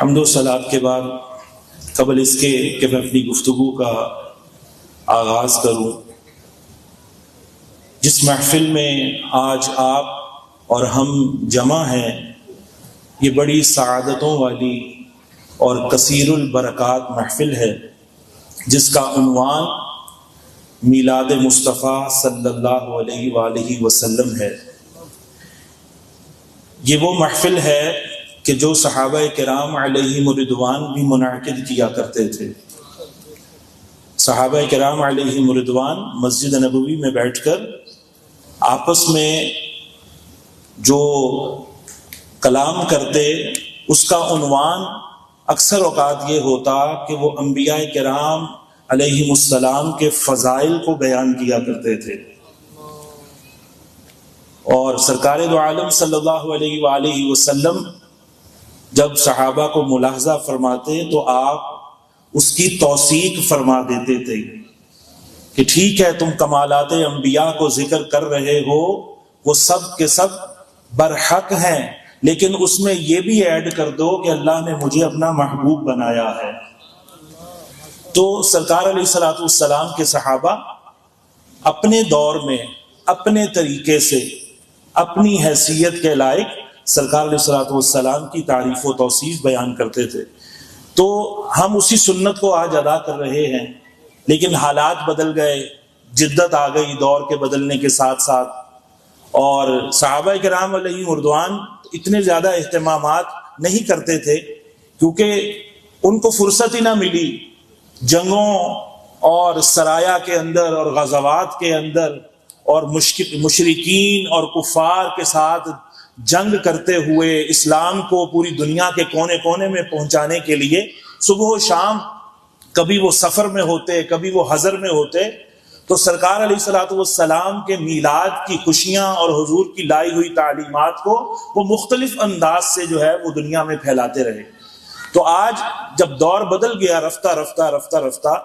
حمد و صلات کے بعد قبل اس کے کہ میں اپنی گفتگو کا آغاز کروں، جس محفل میں آج آپ اور ہم جمع ہیں، یہ بڑی سعادتوں والی اور کثیر البرکات محفل ہے، جس کا عنوان میلاد مصطفیٰ صلی اللہ علیہ وآلہ وسلم ہے۔ یہ وہ محفل ہے کہ جو صحابہ کرام علیہم رضوان بھی منعقد کیا کرتے تھے۔ صحابہ کرام علیہم رضوان مسجد نبوی میں بیٹھ کر آپس میں جو کلام کرتے، اس کا عنوان اکثر اوقات یہ ہوتا کہ وہ انبیاء کرام علیہم السلام کے فضائل کو بیان کیا کرتے تھے، اور سرکار دو عالم صلی اللہ علیہ وآلہ وسلم جب صحابہ کو ملاحظہ فرماتے تو آپ اس کی توثیق فرما دیتے تھے کہ ٹھیک ہے، تم کمالات انبیاء کو ذکر کر رہے ہو، وہ سب کے سب برحق ہیں، لیکن اس میں یہ بھی ایڈ کر دو کہ اللہ نے مجھے اپنا محبوب بنایا ہے۔ تو سرکار علیہ الصلوۃ والسلام کے صحابہ اپنے دور میں اپنے طریقے سے اپنی حیثیت کے لائق سرکار علیہ الصلوۃ والسلام کی تعریف و توصیف بیان کرتے تھے۔ تو ہم اسی سنت کو آج ادا کر رہے ہیں، لیکن حالات بدل گئے، جدت آ گئی دور کے بدلنے کے ساتھ ساتھ، اور صحابہ کرام علیہم رضوان اتنے زیادہ اہتمامات نہیں کرتے تھے کیونکہ ان کو فرصت ہی نہ ملی جنگوں اور سرایا کے اندر اور غزوات کے اندر اور مشرکین اور کفار کے ساتھ جنگ کرتے ہوئے اسلام کو پوری دنیا کے کونے کونے میں پہنچانے کے لیے صبح و شام کبھی وہ سفر میں ہوتے، کبھی وہ حضر میں ہوتے، تو سرکار علیہ الصلوۃ والسلام کے میلاد کی خوشیاں اور حضور کی لائی ہوئی تعلیمات کو وہ مختلف انداز سے جو ہے وہ دنیا میں پھیلاتے رہے۔ تو آج جب دور بدل گیا رفتہ رفتہ رفتہ رفتہ،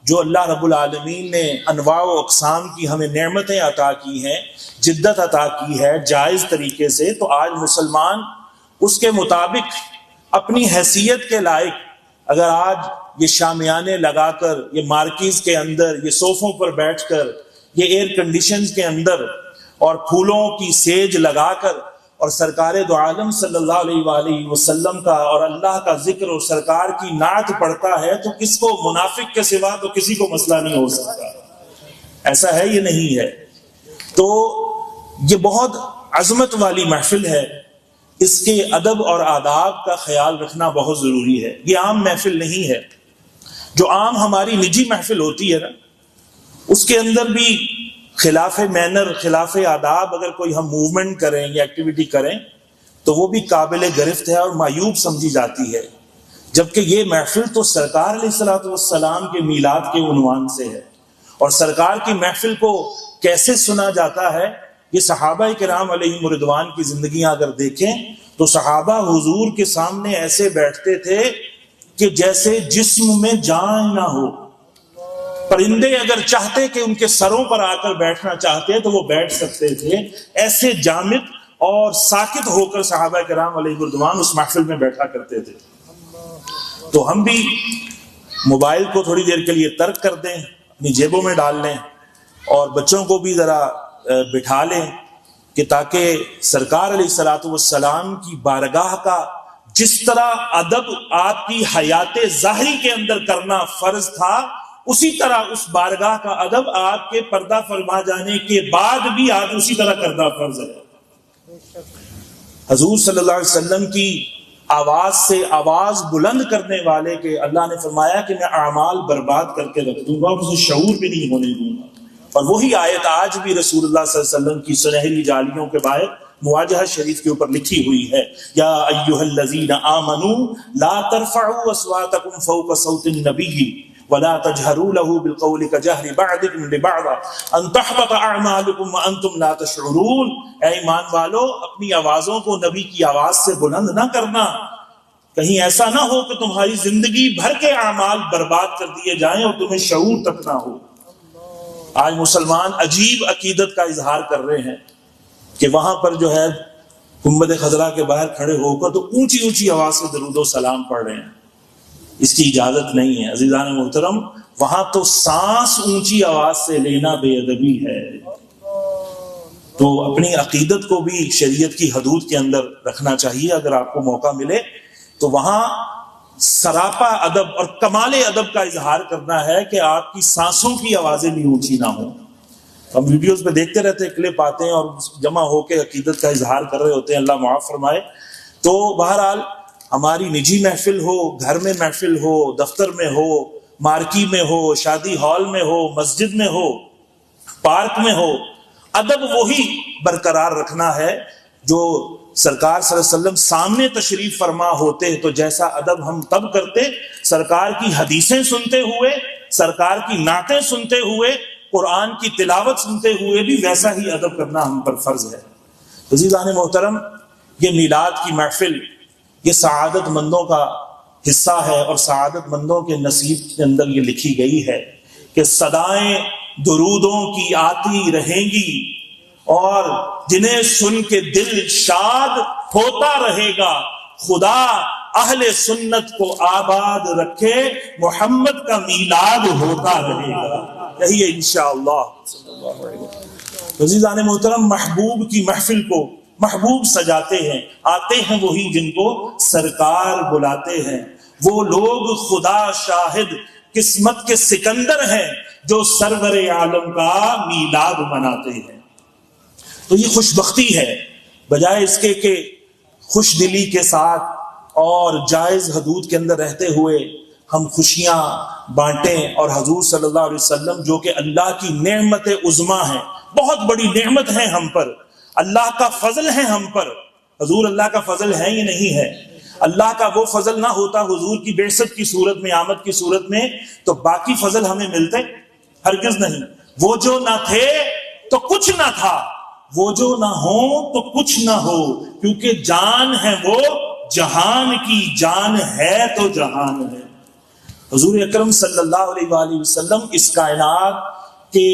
جو اللہ رب العالمین نے انواع و اقسام کی ہمیں نعمتیں عطا کی ہیں، جدت عطا کی ہے جائز طریقے سے، تو آج مسلمان اس کے مطابق اپنی حیثیت کے لائق اگر آج یہ شامیانے لگا کر، یہ مارکیز کے اندر، یہ صوفوں پر بیٹھ کر، یہ ایئر کنڈیشنز کے اندر اور پھولوں کی سیج لگا کر اور سرکار دو عالم صلی اللہ علیہ وآلہ وسلم کا اور اللہ کا ذکر اور سرکار کی نعت پڑھتا ہے، تو کس کو منافق کے سوا تو کسی کو مسئلہ نہیں ہو سکتا۔ ایسا ہے یہ نہیں ہے۔ تو یہ بہت عظمت والی محفل ہے، اس کے ادب اور آداب کا خیال رکھنا بہت ضروری ہے۔ یہ عام محفل نہیں ہے، جو عام ہماری نجی محفل ہوتی ہے نا، اس کے اندر بھی خلاف مینر، خلاف آداب اگر کوئی ہم موومنٹ کریں یا ایکٹیویٹی کریں تو وہ بھی قابل گرفت ہے اور معیوب سمجھی جاتی ہے، جبکہ یہ محفل تو سرکار علیہ الصلوۃ والسلام کے میلاد کے عنوان سے ہے۔ اور سرکار کی محفل کو کیسے سنا جاتا ہے، یہ صحابہ کرام علیہم رضوان کی زندگیاں اگر دیکھیں تو صحابہ حضور کے سامنے ایسے بیٹھتے تھے کہ جیسے جسم میں جان نہ ہو۔ پرندے اگر چاہتے کہ ان کے سروں پر آ کر بیٹھنا چاہتے تو وہ بیٹھ سکتے تھے، ایسے جامد اور ساکت ہو کر صحابہ کرام علیہ رضوان اس محفل میں بیٹھا کرتے تھے۔ تو ہم بھی موبائل کو تھوڑی دیر کے لیے ترک کر دیں، اپنی جیبوں میں ڈال لیں، اور بچوں کو بھی ذرا بٹھا لیں کہ تاکہ سرکار علیہ الصلوۃ والسلام کی بارگاہ کا جس طرح ادب آپ کی حیات ظاہری کے اندر کرنا فرض تھا، اسی طرح اس بارگاہ کا ادب آپ کے پردہ فرما جانے کے بعد بھی آج اسی طرح کرنا فرض ہے۔ حضور صلی اللہ علیہ وسلم کی آواز سے آواز بلند کرنے والے کے اللہ نے فرمایا کہ میں اعمال برباد کر کے رکھ دوں گا، اسے شعور بھی نہیں ہونے دوں گا۔ اور وہی آیت آج بھی رسول اللہ صلی اللہ علیہ وسلم کی سنہری جالیوں کے باہر مواجہہ شریف کے اوپر لکھی ہوئی ہے، یا ایھا الذین آمنوا لا ترفعوا اصواتکم فوق صوت النبی ولا تجهروا له بالقول كجهر بعضكم لبعض ان تحبط اعمالكم وانتم لا تشعرون۔ اے ایمان والو، اپنی آوازوں کو نبی کی آواز سے بلند نہ کرنا، کہیں ایسا نہ ہو کہ تمہاری زندگی بھر کے اعمال برباد کر دیے جائیں اور تمہیں شعور تک نہ ہو۔ آج مسلمان عجیب عقیدت کا اظہار کر رہے ہیں کہ وہاں پر جو ہے گنبد خضرا کے باہر کھڑے ہو کر تو اونچی اونچی آواز سے درود و سلام پڑھ رہے ہیں، اس کی اجازت نہیں ہے عزیزان محترم۔ وہاں تو سانس اونچی آواز سے لینا بے ادبی ہے۔ تو اپنی عقیدت کو بھی شریعت کی حدود کے اندر رکھنا چاہیے۔ اگر آپ کو موقع ملے تو وہاں سراپا ادب اور کمال ادب کا اظہار کرنا ہے کہ آپ کی سانسوں کی آوازیں بھی اونچی نہ ہوں۔ ہم ویڈیوز پہ دیکھتے رہتے ہیں، کلپ آتے ہیں اور جمع ہو کے عقیدت کا اظہار کر رہے ہوتے ہیں، اللہ معاف فرمائے۔ تو بہرحال ہماری نجی محفل ہو، گھر میں محفل ہو، دفتر میں ہو، مارکی میں ہو، شادی ہال میں ہو، مسجد میں ہو، پارک میں ہو، ادب وہی برقرار رکھنا ہے جو سرکار صلی اللہ علیہ وسلم سامنے تشریف فرما ہوتے تو جیسا ادب ہم تب کرتے، سرکار کی حدیثیں سنتے ہوئے، سرکار کی نعتیں سنتے ہوئے، قرآن کی تلاوت سنتے ہوئے بھی ویسا ہی ادب کرنا ہم پر فرض ہے۔ عزیزان محترم، یہ میلاد کی محفل یہ سعادت مندوں کا حصہ ہے، اور سعادت مندوں کے نصیب کے اندر یہ لکھی گئی ہے کہ صدائیں درودوں کی آتی رہیں گی اور جنہیں سن کے دل شاد ہوتا رہے گا، خدا اہل سنت کو آباد رکھے، محمد کا میلاد ہوتا رہے گا، یہی ہے انشاءاللہ۔ عزیزان محترم، محبوب کی محفل کو محبوب سجاتے ہیں، آتے ہیں وہی جن کو سرکار بلاتے ہیں، وہ لوگ خدا شاہد قسمت کے سکندر ہیں جو سرور عالم کا میلاد مناتے ہیں۔ تو یہ خوش بختی ہے، بجائے اس کے کہ خوش دلی کے ساتھ اور جائز حدود کے اندر رہتے ہوئے ہم خوشیاں بانٹیں، اور حضور صلی اللہ علیہ وسلم جو کہ اللہ کی نعمت عظمیٰ ہے، بہت بڑی نعمت ہے ہم پر، اللہ کا فضل ہے ہم پر۔ حضور اللہ کا فضل ہے یا نہیں ہے؟ اللہ کا وہ فضل نہ ہوتا حضور کی بعثت کی صورت میں، آمد کی صورت میں، تو باقی فضل ہمیں ملتے؟ ہرگز نہیں۔ وہ جو نہ تھے تو کچھ نہ تھا، وہ جو نہ ہو تو کچھ نہ ہو، کیونکہ جان ہے وہ جہان کی، جان ہے تو جہان ہے۔ حضور اکرم صلی اللہ علیہ وآلہ وسلم اس کائنات کے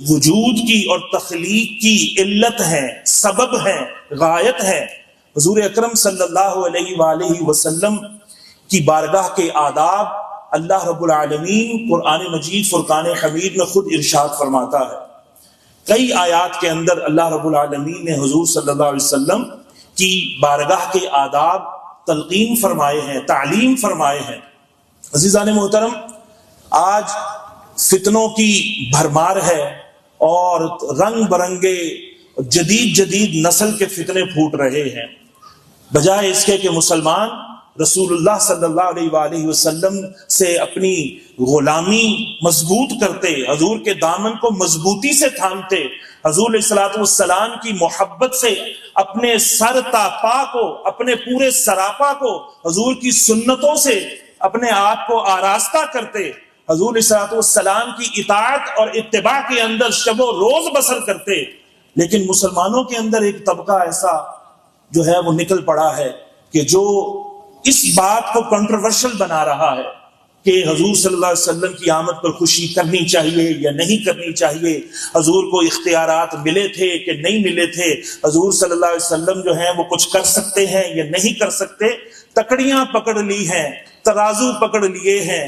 وجود کی اور تخلیق کی علت ہے، سبب ہے، غایت ہے۔ حضور اکرم صلی اللہ علیہ وآلہ وسلم کی بارگاہ کے آداب اللہ رب العالمین قرآن مجید فرقان حمید میں خود ارشاد فرماتا ہے۔ کئی آیات کے اندر اللہ رب العالمین نے حضور صلی اللہ علیہ وسلم کی بارگاہ کے آداب تلقین فرمائے ہیں، تعلیم فرمائے ہیں۔ عزیزان محترم، آج فتنوں کی بھرمار ہے اور رنگ برنگے جدید نسل کے فتنے پھوٹ رہے ہیں، بجائے اس کے کہ مسلمان رسول اللہ صلی اللہ علیہ وآلہ وسلم سے اپنی غلامی مضبوط کرتے، حضور کے دامن کو مضبوطی سے تھامتے، حضور علیہ الصلوۃ والسلام کی محبت سے اپنے سر تا پا کو، اپنے پورے سراپا کو حضور کی سنتوں سے اپنے آپ کو آراستہ کرتے، حضور علیہ الصلوۃ والسلام کی اطاعت اور اتباع کے اندر شب و روز بسر کرتے۔ لیکن مسلمانوں کے اندر ایک طبقہ ایسا جو ہے وہ نکل پڑا ہے کہ جو اس بات کو کنٹروورشل بنا رہا ہے کہ حضور صلی اللہ علیہ وسلم کی آمد پر خوشی کرنی چاہیے یا نہیں کرنی چاہیے، حضور کو اختیارات ملے تھے کہ نہیں ملے تھے، حضور صلی اللہ علیہ وسلم جو ہیں وہ کچھ کر سکتے ہیں یا نہیں کر سکتے۔ تکڑیاں پکڑ لی ہیں، ترازو پکڑ لیے ہیں،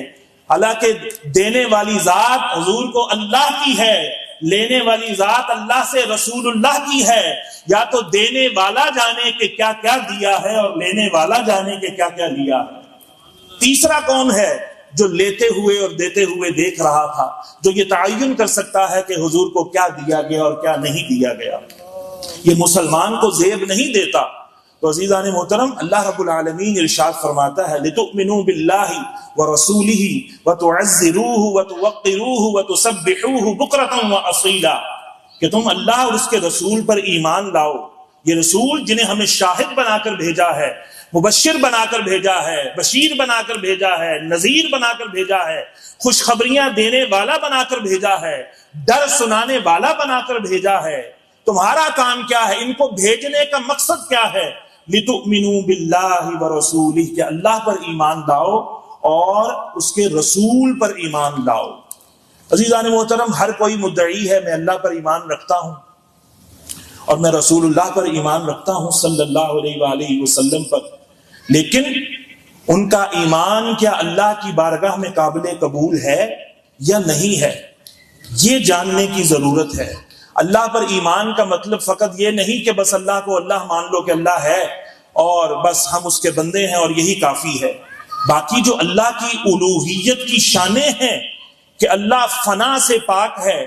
حالانکہ دینے والی ذات حضور کو اللہ کی ہے، لینے والی ذات اللہ سے رسول اللہ کی ہے۔ یا تو دینے والا جانے کہ کیا کیا دیا ہے اور لینے والا جانے کہ کیا کیا لیا ہے۔ تیسرا کون ہے جو لیتے ہوئے اور دیتے ہوئے دیکھ رہا تھا، جو یہ تعین کر سکتا ہے کہ حضور کو کیا دیا گیا اور کیا نہیں دیا گیا؟ یہ مسلمان کو زیب نہیں دیتا۔ تو عزیزان محترم، اللہ رب العالمین ارشاد فرماتا ہے لِتُؤْمِنُوا بِاللَّهِ وَرَسُولِهِ وَتُعَزِّرُوهُ وَتُوَقِّرُوهُ وَتُسَبِّحُوهُ بُكْرَةً وَأَصِيلًا، کہ تم اللہ اور اس کے رسول پر ایمان لاؤ۔ یہ رسول جنہیں ہمیں شاہد بنا کر بھیجا ہے، مبشر بنا کر بھیجا ہے، بشیر بنا کر بھیجا ہے، نذیر بنا کر بھیجا ہے، خوشخبریاں دینے والا بنا کر بھیجا ہے، ڈر سنانے والا بنا کر بھیجا ہے۔ تمہارا کام کیا ہے؟ ان کو بھیجنے کا مقصد کیا ہے؟ لِتُؤْمِنُوا بِاللَّهِ وَرَسُولِهِ، کہ اللہ پر ایمان لاؤ اور اس کے رسول پر ایمان لاؤ۔ عزیزان محترم، ہر کوئی مدعی ہے میں اللہ پر ایمان رکھتا ہوں، اور میں رسول اللہ پر ایمان رکھتا ہوں صلی اللہ علیہ وآلہ وسلم پر، لیکن ان کا ایمان کیا اللہ کی بارگاہ میں قابل قبول ہے یا نہیں ہے، یہ جاننے کی ضرورت ہے۔ اللہ پر ایمان کا مطلب فقط یہ نہیں کہ بس اللہ کو اللہ مان لو کہ اللہ ہے اور بس ہم اس کے بندے ہیں اور یہی کافی ہے۔ باقی جو اللہ کی الوہیت کی شانیں ہیں کہ اللہ فنا سے پاک ہے،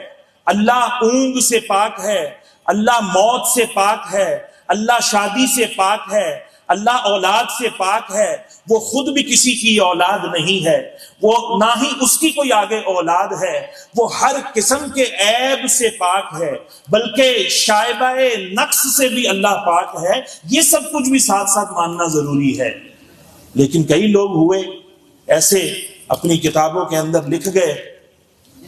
اللہ اونگ سے پاک ہے، اللہ موت سے پاک ہے، اللہ شادی سے پاک ہے، اللہ اولاد سے پاک ہے، وہ خود بھی کسی کی اولاد نہیں ہے، وہ نہ ہی اس کی کوئی آگے اولاد ہے، وہ ہر قسم کے عیب سے پاک ہے، بلکہ شائبہ نقص سے بھی اللہ پاک ہے۔ یہ سب کچھ بھی ساتھ ساتھ ماننا ضروری ہے۔ لیکن کئی لوگ ہوئے ایسے اپنی کتابوں کے اندر لکھ گئے،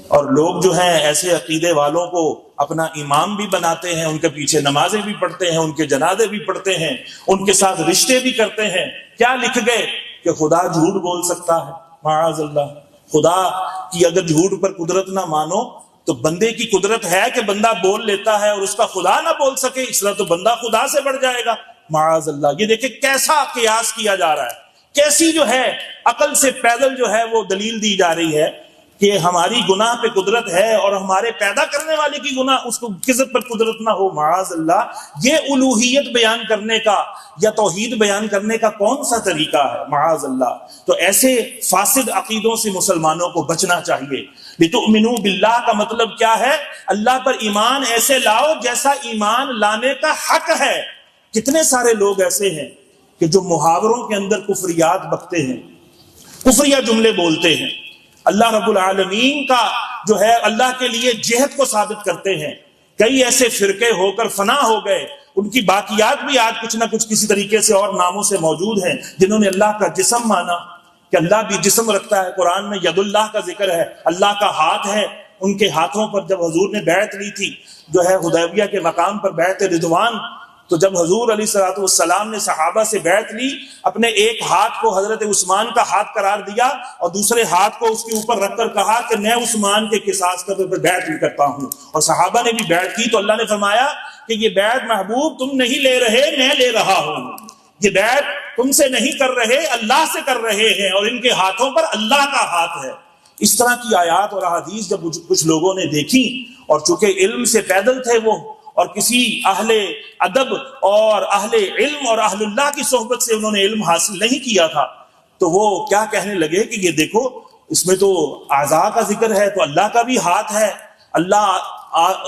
اور لوگ جو ہیں ایسے عقیدے والوں کو اپنا امام بھی بناتے ہیں، ان کے پیچھے نمازیں بھی پڑھتے ہیں، ان کے جنازے بھی پڑھتے ہیں، ان کے ساتھ رشتے بھی کرتے ہیں۔ کیا لکھ گئے کہ خدا جھوٹ بول سکتا ہے، معاذ اللہ۔ خدا کی اگر جھوٹ پر قدرت نہ مانو تو بندے کی قدرت ہے کہ بندہ بول لیتا ہے اور اس کا خدا نہ بول سکے، اس طرح تو بندہ خدا سے بڑھ جائے گا، معاذ اللہ۔ یہ دیکھیں کیسا قیاس کیا جا رہا ہے، کیسی جو ہے عقل سے پیدل جو ہے وہ دلیل دی جا رہی ہے کہ ہماری گناہ پہ قدرت ہے اور ہمارے پیدا کرنے والے کی گناہ اس کو قدرت پر قدرت نہ ہو، معاذ اللہ۔ یہ الوہیت بیان کرنے کا یا توحید بیان کرنے کا کون سا طریقہ ہے، معاذ اللہ۔ تو ایسے فاسد عقیدوں سے مسلمانوں کو بچنا چاہیے۔ لتؤمنوا باللہ کا مطلب کیا ہے؟ اللہ پر ایمان ایسے لاؤ جیسا ایمان لانے کا حق ہے۔ کتنے سارے لوگ ایسے ہیں کہ جو محاوروں کے اندر کفریات بکتے ہیں، کفریہ جملے بولتے ہیں، اللہ رب العالمین کا جو ہے اللہ کے لیے جہد کو ثابت کرتے ہیں۔ کئی ایسے فرقے ہو کر فنا ہو گئے، ان کی باقیات بھی آج کچھ نہ کچھ کسی طریقے سے اور ناموں سے موجود ہیں، جنہوں نے اللہ کا جسم مانا کہ اللہ بھی جسم رکھتا ہے۔ قرآن میں ید اللہ کا ذکر ہے، اللہ کا ہاتھ ہے۔ ان کے ہاتھوں پر جب حضور نے بیعت لی تھی جو ہے حدیبیہ کے مقام پر بیعت رضوان، تو جب حضور علیہ الصلوۃ والسلام نے صحابہ سے بیعت لی، اپنے ایک ہاتھ کو حضرت عثمان کا ہاتھ قرار دیا اور دوسرے ہاتھ کو اس کے اوپر رکھ کر کہا کہ میں عثمان کے قصاص پر بیعت بھی کرتا ہوں، اور صحابہ نے بھی بیعت کی۔ تو اللہ نے فرمایا کہ یہ بیعت محبوب تم نہیں لے رہے، میں لے رہا ہوں۔ یہ بیعت تم سے نہیں کر رہے، اللہ سے کر رہے ہیں، اور ان کے ہاتھوں پر اللہ کا ہاتھ ہے۔ اس طرح کی آیات اور احادیث جب کچھ لوگوں نے دیکھی، اور چونکہ علم سے پیدل تھے وہ، اور کسی اہل ادب اور اہل علم اور اہل اللہ کی صحبت سے انہوں نے علم حاصل نہیں کیا تھا، تو وہ کیا کہنے لگے کہ یہ دیکھو اس میں تو اعضاء کا ذکر ہے، تو اللہ کا بھی ہاتھ ہے، اللہ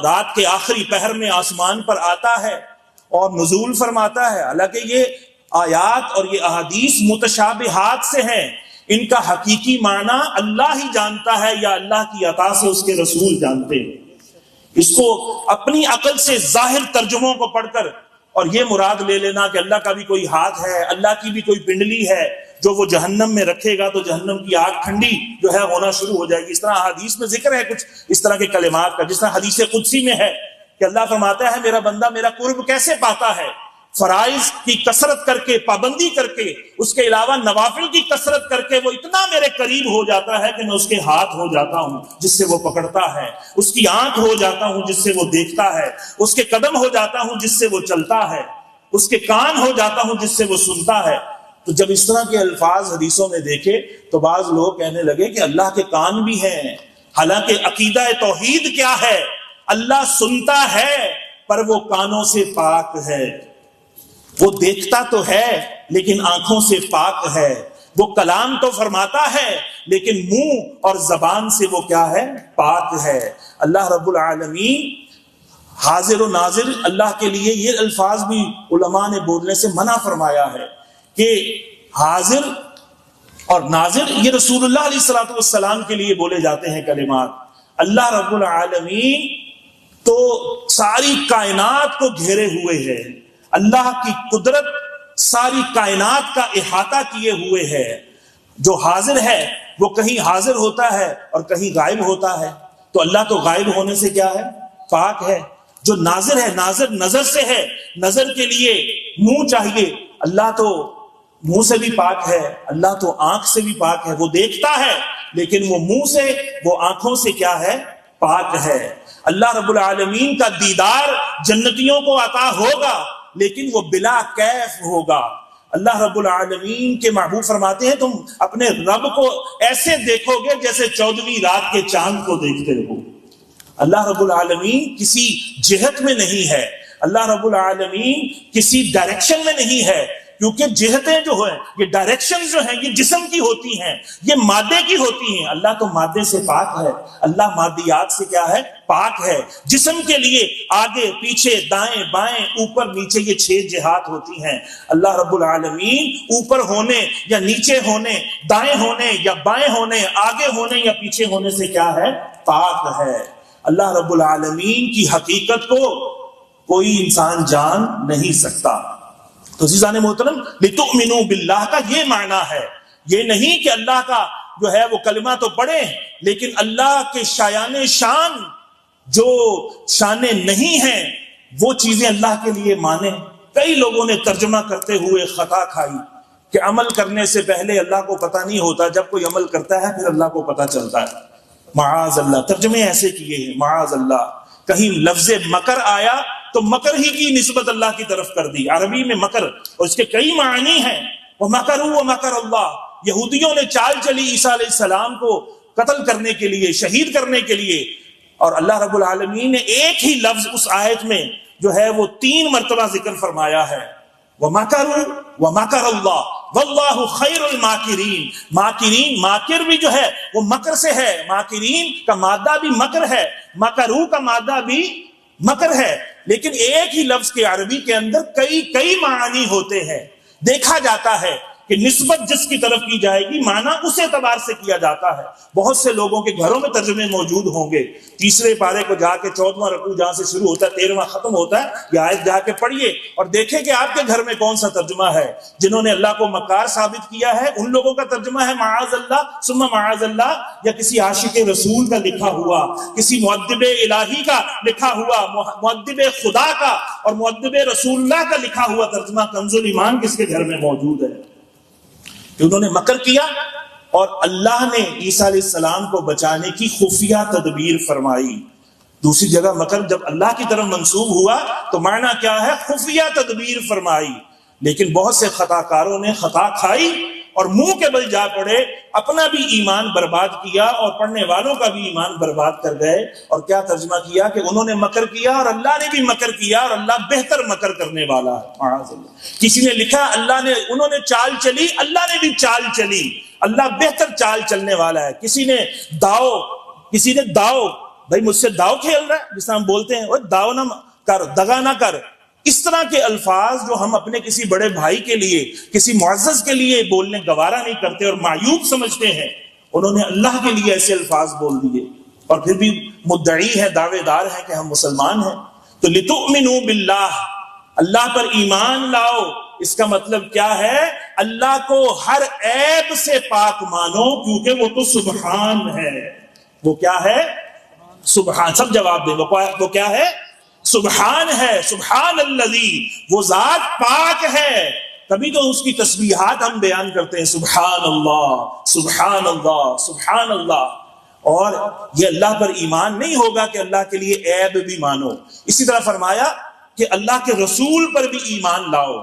رات کے آخری پہر میں آسمان پر آتا ہے اور نزول فرماتا ہے۔ حالانکہ یہ آیات اور یہ احادیث متشابہات سے ہیں، ان کا حقیقی معنی اللہ ہی جانتا ہے یا اللہ کی عطا سے اس کے رسول جانتے ہیں۔ اس کو اپنی عقل سے ظاہر ترجموں کو پڑھ کر اور یہ مراد لے لینا کہ اللہ کا بھی کوئی ہاتھ ہے، اللہ کی بھی کوئی پنڈلی ہے جو وہ جہنم میں رکھے گا تو جہنم کی آگ ٹھنڈی جو ہے ہونا شروع ہو جائے گی۔ اس طرح حدیث میں ذکر ہے کچھ اس طرح کے کلمات کا، جس طرح حدیث قدسی میں ہے کہ اللہ فرماتا ہے میرا بندہ میرا قرب کیسے پاتا ہے؟ فرائض کی کثرت کر کے، پابندی کر کے، اس کے علاوہ نوافل کی کثرت کر کے وہ اتنا میرے قریب ہو جاتا ہے کہ میں اس کے ہاتھ ہو جاتا ہوں جس سے وہ پکڑتا ہے، اس کی آنکھ ہو جاتا ہوں جس سے وہ دیکھتا ہے، اس کے قدم ہو جاتا ہوں جس سے وہ چلتا ہے، اس کے کان ہو جاتا ہوں جس سے وہ سنتا ہے۔ تو جب اس طرح کے الفاظ حدیثوں میں دیکھے تو بعض لوگ کہنے لگے کہ اللہ کے کان بھی ہیں، حالانکہ عقیدہ توحید کیا ہے؟ اللہ سنتا ہے پر وہ کانوں سے پاک ہے، وہ دیکھتا تو ہے لیکن آنکھوں سے پاک ہے، وہ کلام تو فرماتا ہے لیکن منہ اور زبان سے وہ کیا ہے؟ پاک ہے۔ اللہ رب العالمین حاضر و ناظر، اللہ کے لیے یہ الفاظ بھی علماء نے بولنے سے منع فرمایا ہے کہ حاضر اور ناظر یہ رسول اللہ علیہ الصلوۃ والسلام کے لیے بولے جاتے ہیں کلمات۔ اللہ رب العالمین تو ساری کائنات کو گھیرے ہوئے ہے، اللہ کی قدرت ساری کائنات کا احاطہ کیے ہوئے ہے۔ جو حاضر ہے وہ کہیں حاضر ہوتا ہے اور کہیں غائب ہوتا ہے، تو اللہ تو غائب ہونے سے کیا ہے؟ پاک ہے۔ جو ناظر ہے، ناظر نظر سے ہے، نظر کے لیے منہ چاہیے، اللہ تو منہ سے بھی پاک ہے، اللہ تو آنکھ سے بھی پاک ہے، وہ دیکھتا ہے لیکن وہ منہ سے، وہ آنکھوں سے کیا ہے؟ پاک ہے۔ اللہ رب العالمین کا دیدار جنتیوں کو عطا ہوگا لیکن وہ بلا کیف ہوگا۔ اللہ رب العالمین کے محبوب فرماتے ہیں تم اپنے رب کو ایسے دیکھو گے جیسے 14ویں رات کے چاند کو دیکھتے ہو۔ اللہ رب العالمین کسی جہت میں نہیں ہے، اللہ رب العالمین کسی ڈائریکشن میں نہیں ہے، کیونکہ جہتیں جو ہیں یہ ڈائریکشن جو ہیں یہ جسم کی ہوتی ہیں، یہ مادے کی ہوتی ہیں۔ اللہ تو مادے سے پاک ہے، اللہ مادیات سے کیا ہے؟ پاک ہے۔ جسم کے لیے آگے پیچھے دائیں بائیں اوپر نیچے یہ 6 جہات ہوتی ہیں۔ اللہ رب العالمین اوپر ہونے یا نیچے ہونے، دائیں ہونے یا بائیں ہونے، آگے ہونے یا پیچھے ہونے سے کیا ہے؟ پاک ہے۔ اللہ رب العالمین کی حقیقت کو کوئی انسان جان نہیں سکتا۔ تو عزیزان محترم، لتؤمنوا باللہ کا یہ معنی ہے، یہ نہیں کہ اللہ کا جو ہے وہ کلمہ تو پڑھیں لیکن اللہ کے شایان شان جو شانے نہیں ہیں وہ چیزیں اللہ کے لیے مانیں۔ کئی لوگوں نے ترجمہ کرتے ہوئے خطا کھائی کہ عمل کرنے سے پہلے اللہ کو پتہ نہیں ہوتا، جب کوئی عمل کرتا ہے پھر اللہ کو پتہ چلتا ہے۔ معاذ اللہ، ترجمے ایسے کیے ہیں، معاذ اللہ۔ کہیں لفظ مکر آیا تو مکر ہی کی نسبت اللہ کی طرف کر دی۔ عربی میں مکر اور اس کے کئی معنی ہیں۔ وَمَكَرُوا وَمَكَرَ اللَّهُ، یہودیوں نے چال چلی عیسیٰ علیہ السلام کو قتل کرنے کے لیے، شہید کرنے کے لیے، اور اللہ رب العالمین نے ایک ہی لفظ اس آیت میں جو ہے وہ 3 مرتبہ ذکر فرمایا ہے۔ وَمَكَرُوا وَمَكَرَ اللَّهُ وَاللَّهُ خَيْرُ الْمَاكِرِينَ۔ ماکرین، ماکر بھی جو ہے وہ مکر سے ہے، ماکرین کا مادہ بھی مکر ہے، مکرو کا مادہ بھی مکر ہے، لیکن ایک ہی لفظ کے عربی کے اندر کئی معنی ہوتے ہیں۔ دیکھا جاتا ہے کہ نسبت جس کی طرف کی جائے گی معنی اس اعتبار سے کیا جاتا ہے۔ بہت سے لوگوں کے گھروں میں ترجمے موجود ہوں گے، 3 پارے کو جا کے 14واں رکوع جہاں سے شروع ہوتا ہے 13واں ختم ہوتا ہے، یہ آیت جا کے پڑھیے اور دیکھیں کہ آپ کے گھر میں کون سا ترجمہ ہے۔ جنہوں نے اللہ کو مکار ثابت کیا ہے ان لوگوں کا ترجمہ ہے معاذ اللہ ثم معاذ اللہ، یا کسی عاشق رسول کا لکھا ہوا، کسی مؤدب الہی کا لکھا ہوا، مؤدب خدا کا اور مؤدب رسول اللہ کا لکھا ہوا ترجمہ کنز الایمان کس کے گھر میں موجود ہے کہ انہوں نے مکر کیا اور اللہ نے عیسیٰ علیہ السلام کو بچانے کی خفیہ تدبیر فرمائی۔ دوسری جگہ مکر جب اللہ کی طرف منسوب ہوا تو معنی کیا ہے؟ خفیہ تدبیر فرمائی۔ لیکن بہت سے خطا کاروں نے خطا کھائی اور منہ کے بل جا پڑے، اپنا بھی ایمان برباد کیا اور پڑھنے والوں کا بھی ایمان برباد کر گئے۔ اور کیا ترجمہ کیا کہ انہوں نے مکر کیا اور اللہ نے بھی مکر کیا اور اللہ بہتر مکر کرنے والا ہے، معاذ اللہ۔ کسی نے لکھا انہوں نے چال چلی، اللہ نے بھی چال چلی، اللہ بہتر چال چلنے والا ہے۔ کسی نے داؤ بھائی مجھ سے داؤ کھیل رہا ہے، جس طرح ہم بولتے ہیں داؤ نہ کر، دغا نہ کر، اس طرح کے الفاظ جو ہم اپنے کسی بڑے بھائی کے لیے، کسی معزز کے لیے بولنے گوارا نہیں کرتے اور معیوب سمجھتے ہیں، انہوں نے اللہ کے لیے ایسے الفاظ بول دیے اور پھر بھی مدعی ہے، دعوے دار ہے کہ ہم مسلمان ہیں۔ تو لتؤمنوا باللہ، اللہ پر ایمان لاؤ، اس کا مطلب کیا ہے؟ اللہ کو ہر عیب سے پاک مانو، کیونکہ وہ تو سبحان ہے۔ وہ کیا ہے؟ سبحان۔ سب جواب دیں، وہ کیا ہے؟ سبحان ہے، سبحان الذی، وہ ذات پاک ہے۔ تبھی تو اس کی تسبیحات ہم بیان کرتے ہیں، سبحان اللہ سبحان اللہ سبحان اللہ۔ اور یہ اللہ پر ایمان نہیں ہوگا کہ اللہ کے لیے عیب بھی مانو۔ اسی طرح فرمایا کہ اللہ کے رسول پر بھی ایمان لاؤ۔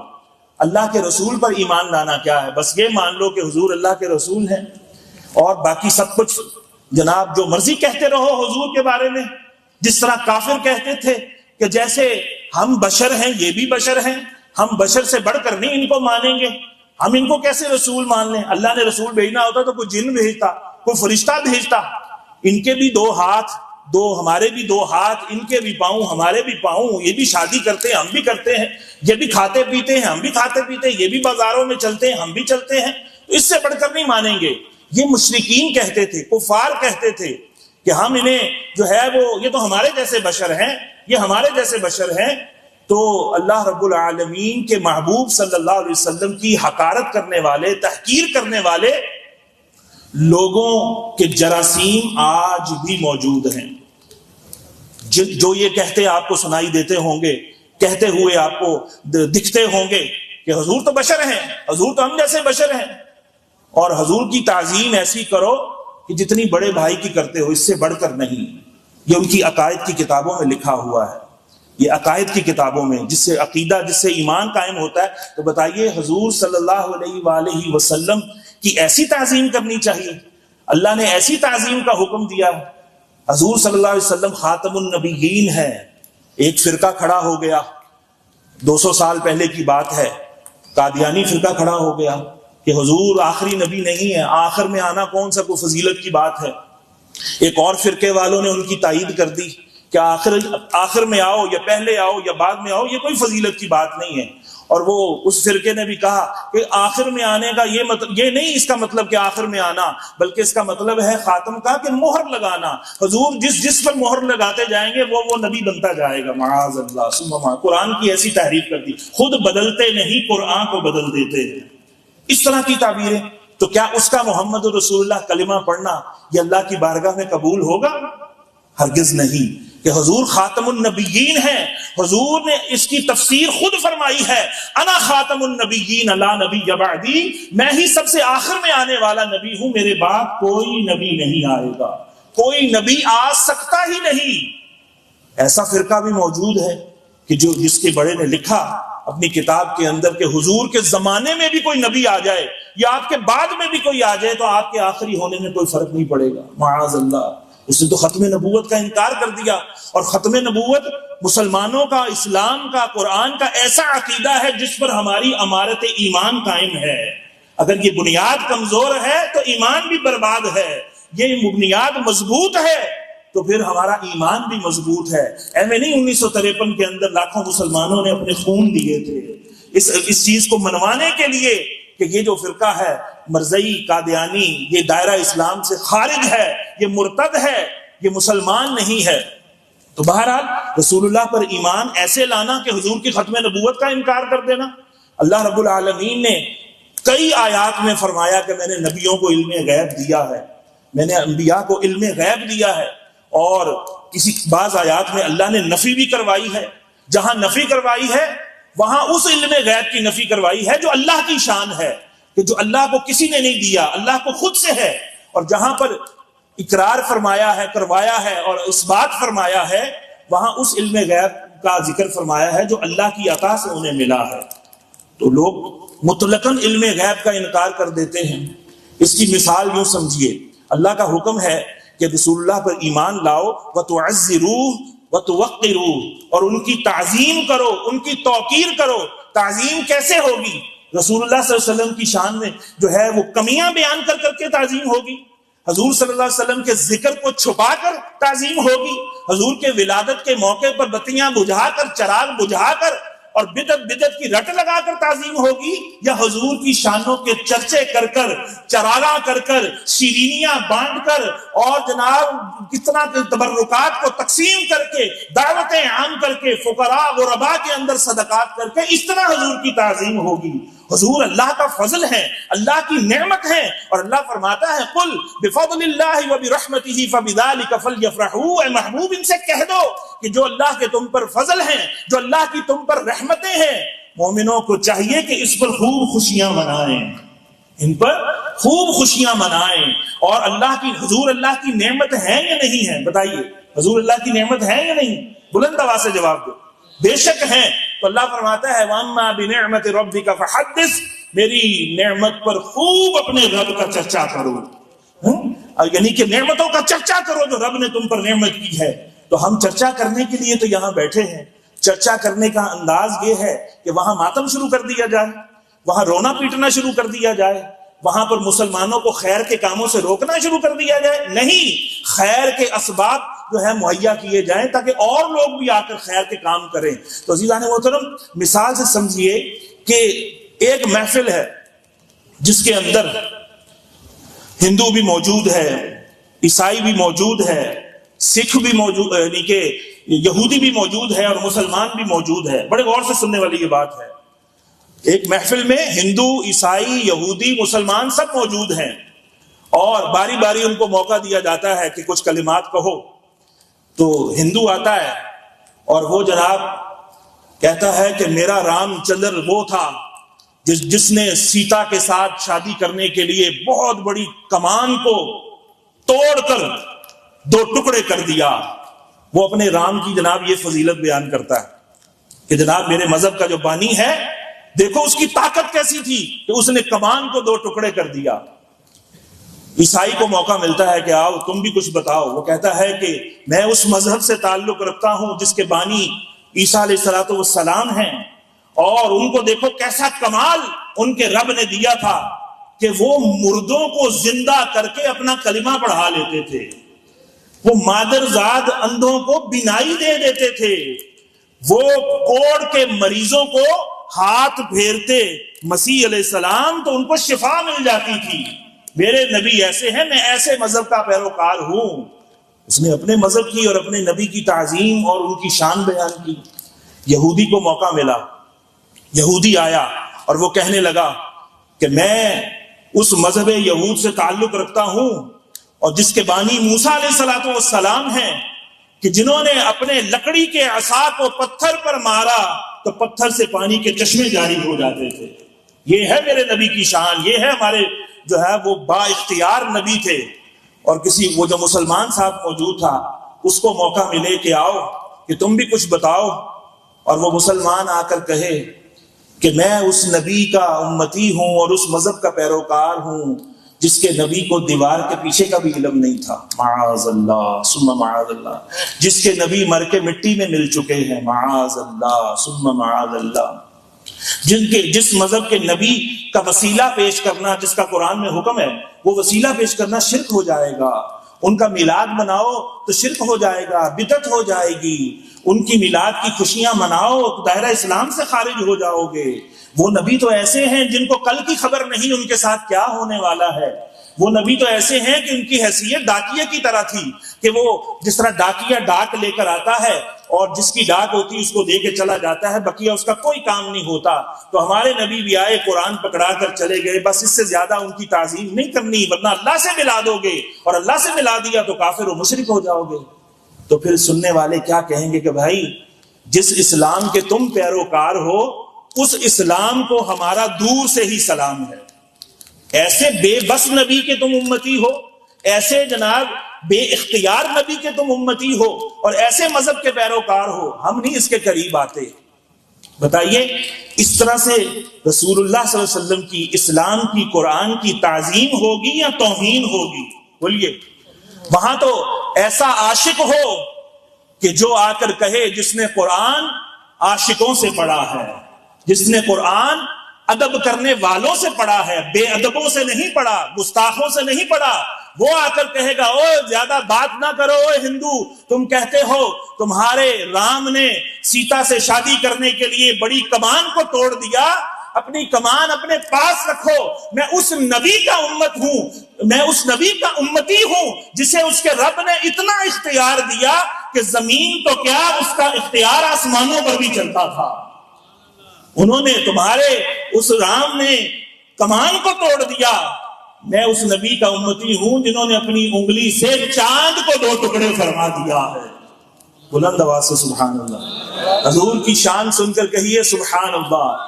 اللہ کے رسول پر ایمان لانا کیا ہے؟ بس یہ مان لو کہ حضور اللہ کے رسول ہیں اور باقی سب کچھ جناب جو مرضی کہتے رہو حضور کے بارے میں۔ جس طرح کافر کہتے تھے کہ جیسے ہم بشر ہیں یہ بھی بشر ہیں، ہم بشر سے بڑھ کر نہیں ان کو مانیں گے، ہم ان کو کیسے رسول مان لیں؟ اللہ نے رسول بھیجنا ہوتا تو کوئی جن بھیجتا، کوئی فرشتہ بھیجتا۔ ان کے بھی 2 ہاتھ، ہمارے بھی 2 ہاتھ، ان کے بھی پاؤں ہمارے بھی پاؤں، یہ بھی شادی کرتے ہیں ہم بھی کرتے ہیں، یہ بھی کھاتے پیتے ہیں ہم بھی کھاتے پیتے ہیں، یہ بھی بازاروں میں چلتے ہیں ہم بھی چلتے ہیں، اس سے بڑھ کر نہیں مانیں گے۔ یہ مشرکین کہتے تھے، کفار کہتے تھے کہ ہم انہیں جو ہے وہ یہ تو ہمارے جیسے بشر ہیں، یہ ہمارے جیسے بشر ہیں۔ تو اللہ رب العالمین کے محبوب صلی اللہ علیہ وسلم کی حقارت کرنے والے، تحقیر کرنے والے لوگوں کے جراثیم آج بھی موجود ہیں، جو یہ کہتے آپ کو سنائی دیتے ہوں گے، کہتے ہوئے آپ کو دکھتے ہوں گے کہ حضور تو بشر ہیں، حضور تو ہم جیسے بشر ہیں، اور حضور کی تعظیم ایسی کرو کہ جتنی بڑے بھائی کی کرتے ہو، اس سے بڑھ کر نہیں۔ یہ ان کی عقائد کی کتابوں میں لکھا ہوا ہے، یہ عقائد کی کتابوں میں، جس سے عقیدہ، جس سے ایمان قائم ہوتا ہے۔ تو بتائیے حضور صلی اللہ علیہ وآلہ وسلم کی ایسی تعظیم کرنی چاہیے، اللہ نے ایسی تعظیم کا حکم دیا ہے۔ حضور صلی اللہ علیہ وسلم خاتم النبیین ہے۔ ایک فرقہ کھڑا ہو گیا، 200 سال پہلے کی بات ہے، قادیانی فرقہ کھڑا ہو گیا کہ حضور آخری نبی نہیں ہے، آخر میں آنا کون سا کوئی فضیلت کی بات ہے۔ ایک اور فرقے والوں نے ان کی تائید کر دی کہ آخر میں آؤ یا پہلے آؤ یا بعد میں آؤ، یہ کوئی فضیلت کی بات نہیں ہے۔ اور وہ اس فرقے نے بھی کہا کہ آخر میں آنے کا یہ نہیں اس کا مطلب کہ آخر میں آنا، بلکہ اس کا مطلب ہے خاتم کا کہ مہر لگانا، حضور جس پر مہر لگاتے جائیں گے وہ نبی بنتا جائے گا۔ معاذ اللہ، ثم معاذ۔ قرآن کی ایسی تحریف کر دی، خود بدلتے نہیں قرآن کو بدل دیتے ہیں، اس طرح کی تعبیریں۔ تو کیا اس کا محمد رسول اللہ کلمہ پڑھنا یہ اللہ کی بارگاہ میں قبول ہوگا؟ ہرگز نہیں۔ کہ حضور خاتم النبیین ہیں، حضور نے اس کی تفسیر خود فرمائی ہے، انا خاتم النبیین لا نبی بعدی، میں ہی سب سے آخر میں آنے والا نبی ہوں، میرے بعد کوئی نبی نہیں آئے گا، کوئی نبی آ سکتا ہی نہیں۔ ایسا فرقہ بھی موجود ہے کہ جس کے بڑے نے لکھا اپنی کتاب کے اندر کہ حضور کے زمانے میں بھی کوئی نبی آ جائے یا آپ کے بعد میں بھی کوئی آ جائے تو آپ کے آخری ہونے میں کوئی فرق نہیں پڑے گا۔ معاذ اللہ، اس نے تو ختم نبوت کا انکار کر دیا۔ اور ختم نبوت مسلمانوں کا، اسلام کا، قرآن کا ایسا عقیدہ ہے جس پر ہماری امارت ایمان قائم ہے۔ اگر یہ بنیاد کمزور ہے تو ایمان بھی برباد ہے، یہ بنیاد مضبوط ہے تو پھر ہمارا ایمان بھی مضبوط ہے۔ ایویں نہیں 1953 کے اندر لاکھوں مسلمانوں نے اپنے خون دیے تھے اس چیز کو منوانے کے لیے کہ یہ جو فرقہ ہے مرزئی قادیانی، یہ دائرہ اسلام سے خارج ہے، یہ مرتد ہے، یہ مسلمان نہیں ہے۔ تو بہرحال رسول اللہ پر ایمان ایسے لانا کہ حضور کی ختم نبوت کا انکار کر دینا۔ اللہ رب العالمین نے کئی آیات میں فرمایا کہ میں نے نبیوں کو علم غیب دیا ہے، میں نے انبیاء کو علم غیب دیا ہے، اور بعض آیات میں اللہ نے نفی بھی کروائی ہے۔ جہاں نفی کروائی ہے وہاں اس علم غیب کی نفی کروائی ہے جو اللہ کی شان ہے، کہ جو اللہ کو کسی نے نہیں دیا، اللہ کو خود سے ہے۔ اور جہاں پر اقرار فرمایا ہے، کروایا ہے اور اس بات فرمایا ہے، وہاں اس علم غیب کا ذکر فرمایا ہے جو اللہ کی عطا سے انہیں ملا ہے۔ تو لوگ مطلقاً علم غیب کا انکار کر دیتے ہیں۔ اس کی مثال یوں سمجھیے، اللہ کا حکم ہے کہ رسول اللہ پر ایمان لاؤ، وَتُعَزِّرُوهُ وَتُوَقِّرُوهُ، اور ان کی تعظیم کرو، ان کی توقیر کرو۔ تعظیم کیسے ہوگی؟ رسول اللہ صلی اللہ علیہ وسلم کی شان میں جو ہے وہ کمیاں بیان کر کر کے تعظیم ہوگی، حضور صلی اللہ علیہ وسلم کے ذکر کو چھپا کر تعظیم ہوگی، حضور کے ولادت کے موقع پر بتیاں بجھا کر، چراغ بجھا کر اور بدعت کی رٹ لگا کر تعظیم ہوگی، یا حضور کی شانوں کے چرچے کر کر، چراغاں کر کر، شیرینیاں بانٹ کر اور جناب کتنا تبرکات کو تقسیم کر کے، دعوتیں عام کر کے، فقراء غرباء کے اندر صدقات کر کے، اس طرح حضور کی تعظیم ہوگی؟ حضور اللہ کا فضل ہے، اللہ کی نعمت ہے، اور اللہ فرماتا ہے قل بفضل اللہ وبرحمتہ فبذلک فلیفرحوا، اے محبوب ان سے کہہ دو کہ جو اللہ کے تم پر فضل ہیں، جو اللہ کی تم پر رحمتیں ہیں، مومنوں کو چاہیے کہ اس پر خوب خوشیاں منائیں، ان پر خوب خوشیاں منائیں۔ اور اللہ کی، حضور اللہ کی نعمت ہے یا نہیں ہے؟ بتائیے، حضور اللہ کی نعمت ہے یا نہیں؟ بلند آواز سے جواب دو۔ بے شک ہیں۔ تو اللہ فرماتا ہے وَأَمَّا بِنِعْمَةِ رَبِّكَ فَحَدِّثْ، میری نعمت پر خوب اپنے رب کا چرچا کرو، یعنی کہ نعمتوں کا چرچا کرو جو رب نے تم پر نعمت کی ہے۔ تو ہم چرچا کرنے کے لیے تو یہاں بیٹھے ہیں۔ چرچا کرنے کا انداز یہ ہے کہ وہاں ماتم شروع کر دیا جائے، وہاں رونا پیٹنا شروع کر دیا جائے، وہاں پر مسلمانوں کو خیر کے کاموں سے روکنا شروع کر دیا جائے؟ نہیں، خیر کے اسباب جو ہے مہیا کیے جائیں تاکہ اور لوگ بھی آ کر خیر کے کام کریں۔ تو عزیزان محترم، مثال سے سمجھیے کہ ایک محفل ہے جس کے اندر ہندو بھی موجود ہے، عیسائی بھی موجود ہے، سکھ بھی موجود، یعنی کہ یہودی بھی موجود ہے اور مسلمان بھی موجود ہے۔ بڑے غور سے سننے والی یہ بات ہے۔ ایک محفل میں ہندو، عیسائی، یہودی، مسلمان سب موجود ہیں، اور باری باری ان کو موقع دیا جاتا ہے کہ کچھ کلمات کہو۔ تو ہندو آتا ہے اور وہ جناب کہتا ہے کہ میرا رام چندر وہ تھا جس نے سیتا کے ساتھ شادی کرنے کے لیے بہت بڑی کمان کو توڑ کر دو ٹکڑے کر دیا، وہ اپنے رام کی جناب یہ فضیلت بیان کرتا ہے کہ جناب میرے مذہب کا جو بانی ہے، دیکھو اس کی طاقت کیسی تھی کہ اس نے کمان کو 2 ٹکڑے کر دیا۔ عیسائی کو موقع ملتا ہے کہ آؤ تم بھی کچھ بتاؤ، وہ کہتا ہے کہ میں اس مذہب سے تعلق رکھتا ہوں جس کے بانی عیسیٰ علیہ السلام ہیں، اور ان کو دیکھو کیسا کمال ان کے رب نے دیا تھا کہ وہ مردوں کو زندہ کر کے اپنا کلمہ پڑھا لیتے تھے، وہ مادرزاد اندھوں کو بینائی دے دیتے تھے، وہ کوڑ کے مریضوں کو ہاتھ پھیرتے مسیح علیہ السلام تو ان کو شفا مل جاتی تھی۔ میرے نبی ایسے ہیں، میں ایسے مذہب کا پیروکار ہوں۔ اس نے اپنے مذہب کی اور اپنے نبی کی تعظیم اور ان کی شان بیان کی۔ یہودی کو موقع ملا، یہودی آیا اور وہ کہنے لگا کہ میں اس مذہب یہود سے تعلق رکھتا ہوں اور جس کے بانی موسیٰ علیہ السلام ہیں، کہ جنہوں نے اپنے لکڑی کے عصا کو پتھر پر مارا تو پتھر سے پانی کے چشمے جاری ہو جاتے تھے۔ یہ ہے میرے نبی کی شان، یہ ہے ہمارے جو ہے وہ با اختیار نبی تھے۔ اور وہ جو مسلمان صاحب موجود تھا اس کو موقع ملے کہ آؤ کہ تم بھی کچھ بتاؤ، اور وہ مسلمان آ کر کہے کہ میں اس نبی کا امتی ہوں اور اس مذہب کا پیروکار ہوں جس کے نبی کو دیوار کے پیچھے کا بھی علم نہیں تھا، معاذ اللہ ثم معاذ اللہ، جس کے نبی مر کے مٹی میں مل چکے ہیں، معاذ اللہ ثم معاذ اللہ، جس مذہب کے نبی کا وسیلہ پیش کرنا جس کا قرآن میں حکم ہے، وہ وسیلہ پیش کرنا شرک ہو جائے گا۔ ان کا میلاد مناؤ تو شرک ہو جائے گا، بدعت ہو جائے گی۔ ان کی میلاد کی خوشیاں مناؤ تو دائرہ اسلام سے خارج ہو جاؤ گے۔ وہ نبی تو ایسے ہیں جن کو کل کی خبر نہیں ان کے ساتھ کیا ہونے والا ہے۔ وہ نبی تو ایسے ہیں کہ ان کی حیثیت ڈاکیے کی طرح تھی، کہ وہ جس طرح ڈاکیا ڈاک لے کر آتا ہے اور جس کی ڈاک ہوتی اس کو دے کے چلا جاتا ہے، بقیہ اس کا کوئی کام نہیں ہوتا، تو ہمارے نبی بھی آئے، قرآن پکڑا کر چلے گئے، بس اس سے زیادہ ان کی تعظیم نہیں کرنی، ورنہ اللہ سے ملا دو گے، اور اللہ سے ملا دیا تو کافر و مشرک ہو جاؤ گے۔ تو پھر سننے والے کیا کہیں گے کہ بھائی جس اسلام کے تم پیروکار ہو اس اسلام کو ہمارا دور سے ہی سلام ہے۔ ایسے بے بس نبی کے تم امتی ہو، ایسے جناب بے اختیار نبی کے تم امتی ہو، اور ایسے مذہب کے پیروکار ہو، ہم نہیں اس کے قریب آتے۔ بتائیے اس طرح سے رسول اللہ صلی اللہ علیہ وسلم کی، اسلام کی، قرآن کی تعظیم ہوگی یا توہین ہوگی؟ بولیے۔ وہاں تو ایسا عاشق ہو کہ جو آ کر کہے جس نے قرآن عاشقوں سے پڑھا ہے، جس نے قرآن ادب کرنے والوں سے پڑھا ہے، بے ادبوں سے نہیں پڑھا، گستاخوں سے نہیں پڑھا، وہ آ کر کہے گا او زیادہ بات نہ کرو اے ہندو، تم کہتے ہو تمہارے رام نے سیتا سے شادی کرنے کے لیے بڑی کمان کو توڑ دیا، اپنی کمان اپنے پاس رکھو، میں اس نبی کا امت ہوں، میں اس نبی کا امتی ہوں جسے اس کے رب نے اتنا اختیار دیا کہ زمین تو کیا اس کا اختیار آسمانوں پر بھی چلتا تھا۔ انہوں نے تمہارے اس رام نے کمان کو توڑ دیا، میں اس نبی کا امتی ہوں جنہوں نے اپنی انگلی سے چاند کو 2 ٹکڑے فرما دیا ہے۔ بلند آواز سے سبحان اللہ، حضور کی شان سن کر کہیے سبحان اللہ۔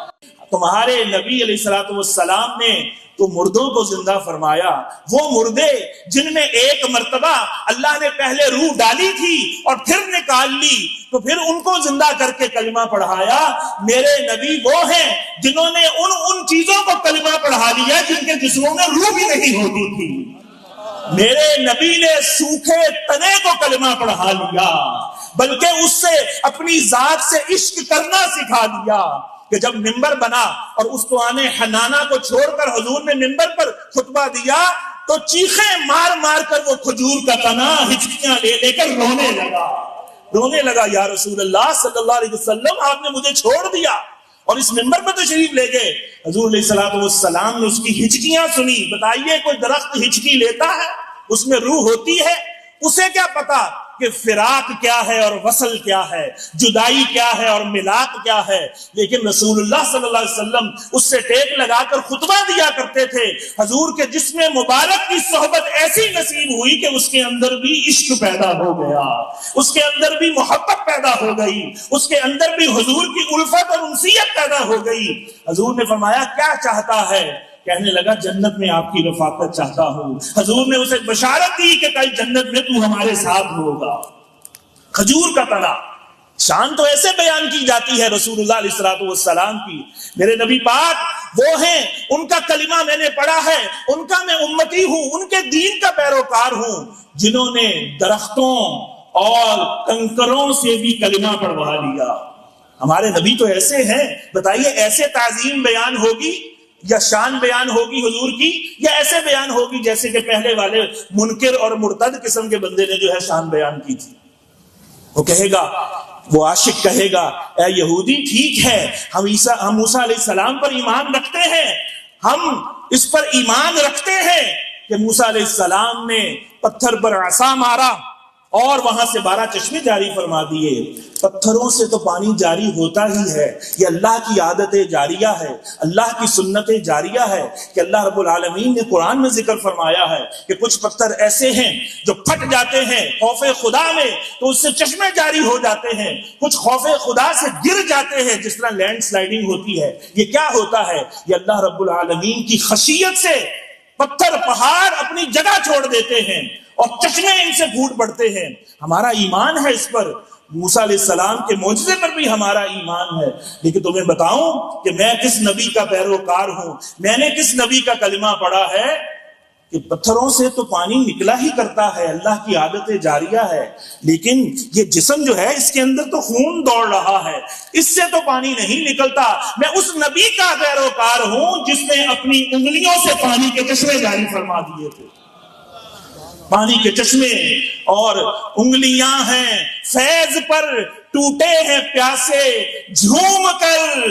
تمہارے نبی علیہ السلام نے تو مردوں کو زندہ فرمایا، وہ مردے جن میں ایک مرتبہ اللہ نے پہلے روح ڈالی تھی اور پھر نکال لی، تو پھر ان کو زندہ کر کے کلمہ پڑھایا۔ میرے نبی وہ ہیں جنہوں نے ان چیزوں کو کلمہ پڑھا لیا جن کے جسموں میں روح بھی نہیں ہوتی تھی۔ میرے نبی نے سوکھے تنے کو کلمہ پڑھا لیا، بلکہ اس سے اپنی ذات سے عشق کرنا سکھا دیا کہ جب منبر بنا اور اس قرآن حنانہ کو چھوڑ کر حضور نے منبر پر خطبہ دیا تو چیخیں مار مار کر وہ کھجور کا تنا ہچکیاں لے لے کر رونے لگا، یا رسول اللہ صلی اللہ علیہ وسلم آپ نے مجھے چھوڑ دیا، اور اس منبر پر تشریف لے گئے۔ حضور علیہ السلام نے اس کی ہچکیاں سنی۔ بتائیے کوئی درخت ہچکی لیتا ہے؟ اس میں روح ہوتی ہے؟ اسے کیا پتا کہ فراق کیا ہے اور وصل کیا ہے، جدائی کیا ہے اور ملاق کیا ہے، لیکن رسول اللہ صلی اللہ علیہ وسلم اس سے ٹیک لگا کر خطبہ دیا کرتے تھے۔ حضور کے جسم مبارک کی صحبت ایسی نصیب ہوئی کہ اس کے اندر بھی عشق پیدا ہو گیا، اس کے اندر بھی محبت پیدا ہو گئی، اس کے اندر بھی حضور کی الفت اور انسیت پیدا ہو گئی۔ حضور نے فرمایا کیا چاہتا ہے؟ کہنے لگا جنت میں آپ کی رفاقت چاہتا ہوں۔ حضور نے اسے بشارت دی کہ کل جنت میں تو ہمارے ساتھ ہوگا۔ کھجور کا تنا. شان تو ایسے بیان کی جاتی ہے رسول اللہ علیہ الصلوۃ والسلام کی. میرے نبی پاک وہ ہیں، ان کا کلمہ میں نے پڑھا ہے، ان کا میں امتی ہوں، ان کے دین کا پیروکار ہوں، جنہوں نے درختوں اور کنکروں سے بھی کلمہ پڑھوا لیا. ہمارے نبی تو ایسے ہیں. بتائیے ایسے تعظیم بیان ہوگی یا شان بیان ہوگی حضور کی، یا ایسے بیان ہوگی جیسے کہ پہلے والے منکر اور مرتد قسم کے بندے نے جو ہے شان بیان کی تھی؟ وہ کہے گا، وہ عاشق کہے گا، اے یہودی ٹھیک ہے، ہم موسیٰ علیہ السلام پر ایمان رکھتے ہیں، ہم اس پر ایمان رکھتے ہیں کہ موسیٰ علیہ السلام نے پتھر پر عصا مارا اور وہاں سے 12 چشمے جاری فرما دیے. پتھروں سے تو پانی جاری ہوتا ہی ہے، یہ اللہ کی عادت جاریہ ہے، اللہ کی سنت جاریہ ہے کہ اللہ رب العالمین نے قرآن میں ذکر فرمایا ہے کہ کچھ پتھر ایسے ہیں جو پھٹ جاتے ہیں خوف خدا میں تو اس سے چشمے جاری ہو جاتے ہیں، کچھ خوف خدا سے گر جاتے ہیں جس طرح لینڈ سلائڈنگ ہوتی ہے. یہ کیا ہوتا ہے؟ یہ اللہ رب العالمین کی خشیت سے پتھر پہاڑ اپنی جگہ چھوڑ دیتے ہیں اور چشمے ان سے پھوٹ پڑتے ہیں. ہمارا ایمان ہے اس پر، موسیٰ علیہ السلام کے معجزے پر بھی ہمارا ایمان ہے. لیکن تمہیں بتاؤں کہ میں کس نبی کا پیروکار ہوں، میں نے کس نبی کا کلمہ پڑھا ہے کہ پتھروں سے تو پانی نکلا ہی کرتا ہے، اللہ کی عادت جاریہ ہے، لیکن یہ جسم جو ہے اس کے اندر تو خون دوڑ رہا ہے، اس سے تو پانی نہیں نکلتا. میں اس نبی کا پیروکار ہوں جس نے اپنی انگلیوں سے پانی کے چشمے جاری فرما دیے تھے. پانی کے چشمے اور انگلیاں ہیں فیض پر ٹوٹے ہیں پیاسے، جھوم کر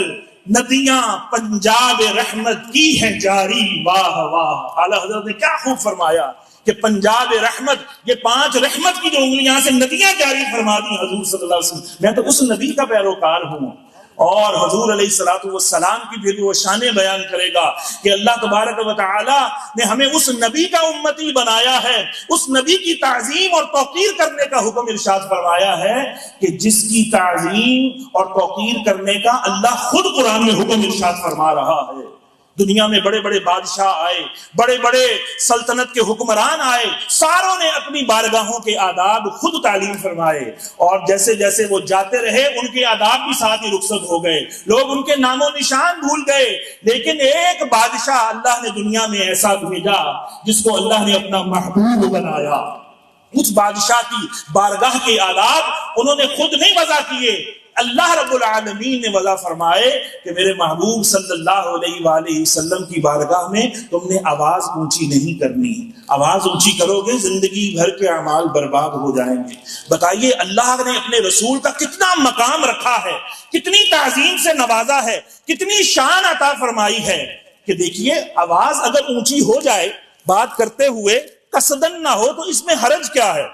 ندیاں پنجاب رحمت کی ہے جاری. واہ واہ، اعلیٰ حضرت نے کیا خوب فرمایا کہ پنجاب رحمت، یہ 5 رحمت کی جو انگلیاں سے ندیاں جاری فرما دی حضور صلی اللہ علیہ وسلم. میں تو اس نبی کا پیروکار ہوں. اور حضور علیہ الصلوۃ والسلام کی بھی وہ شانیں بیان کرے گا کہ اللہ تبارک و تعالی نے ہمیں اس نبی کا امتی بنایا ہے، اس نبی کی تعظیم اور توقیر کرنے کا حکم ارشاد فرمایا ہے کہ جس کی تعظیم اور توقیر کرنے کا اللہ خود قرآن میں حکم ارشاد فرما رہا ہے. دنیا میں بڑے بڑے بادشاہ آئے، بڑے بڑے سلطنت کے حکمران آئے، ساروں نے اپنی بارگاہوں کے آداب خود تعلیم فرمائے، اور جیسے جیسے وہ جاتے رہے ان کے آداب بھی ساتھ ہی رخصت ہو گئے، لوگ ان کے نام و نشان بھول گئے. لیکن ایک بادشاہ اللہ نے دنیا میں ایسا بھیجا جس کو اللہ نے اپنا محبوب بنایا. اس بادشاہ کی بارگاہ کے آداب انہوں نے خود نہیں وضع کیے، اللہ رب العالمین نے وضع فرمائے کہ میرے محبوب صلی اللہ علیہ وآلہ وسلم کی بارگاہ میں تم نے آواز اونچی نہیں کرنی. آواز اونچی کرو گے زندگی بھر کے اعمال برباد ہو جائیں گے. بتائیے اللہ نے اپنے رسول کا کتنا مقام رکھا ہے، کتنی تعظیم سے نوازا ہے، کتنی شان عطا فرمائی ہے کہ دیکھیے آواز اگر اونچی ہو جائے بات کرتے ہوئے قصدن نہ ہو تو اس میں حرج کیا ہے؟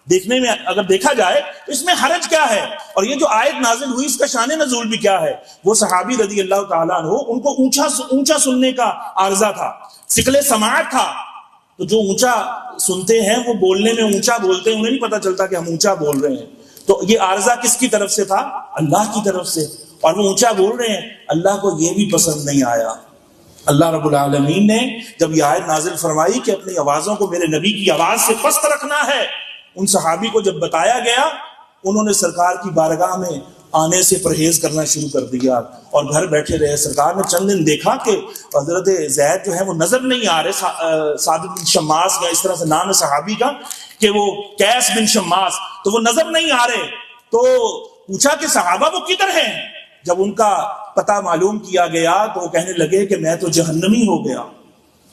دیکھنے میں اگر دیکھا جائے تو اس میں حرج کیا ہے؟ اور یہ جو آیت نازل ہوئی اس کا شان نزول بھی کیا ہے؟ وہ صحابی رضی اللہ تعالیٰ عنہ ان کو اونچا سننے کا عارضہ تھا، ثقل سماعت تھا. تو جو اونچا سنتے ہیں وہ بولنے میں اونچا بولتے ہیں، انہیں نہیں پتا چلتا کہ ہم اونچا بول رہے ہیں. تو یہ عارضہ کس کی طرف سے تھا؟ اللہ کی طرف سے. اور وہ اونچا بول رہے ہیں، اللہ کو یہ بھی پسند نہیں آیا. اللہ رب العالمین نے جب یہ آیت نازل فرمائی کہ اپنی آوازوں کو میرے نبی کی آواز سے پست رکھنا ہے، ان صحابی کو جب بتایا گیا انہوں نے سرکار کی بارگاہ میں آنے سے پرہیز کرنا شروع کر دیا اور گھر بیٹھے رہے. سرکار نے چند دن دیکھا کہ حضرت زید جو ہے وہ نظر نہیں آ رہے، ثابت بن شماس کا اس طرح سے نام ہے صحابی کا کہ وہ قیس بن شماس، تو وہ نظر نہیں آ رہے. تو پوچھا کہ صحابہ وہ کدھر ہیں؟ جب ان کا پتہ معلوم کیا گیا تو وہ کہنے لگے کہ میں تو جہنمی ہو گیا،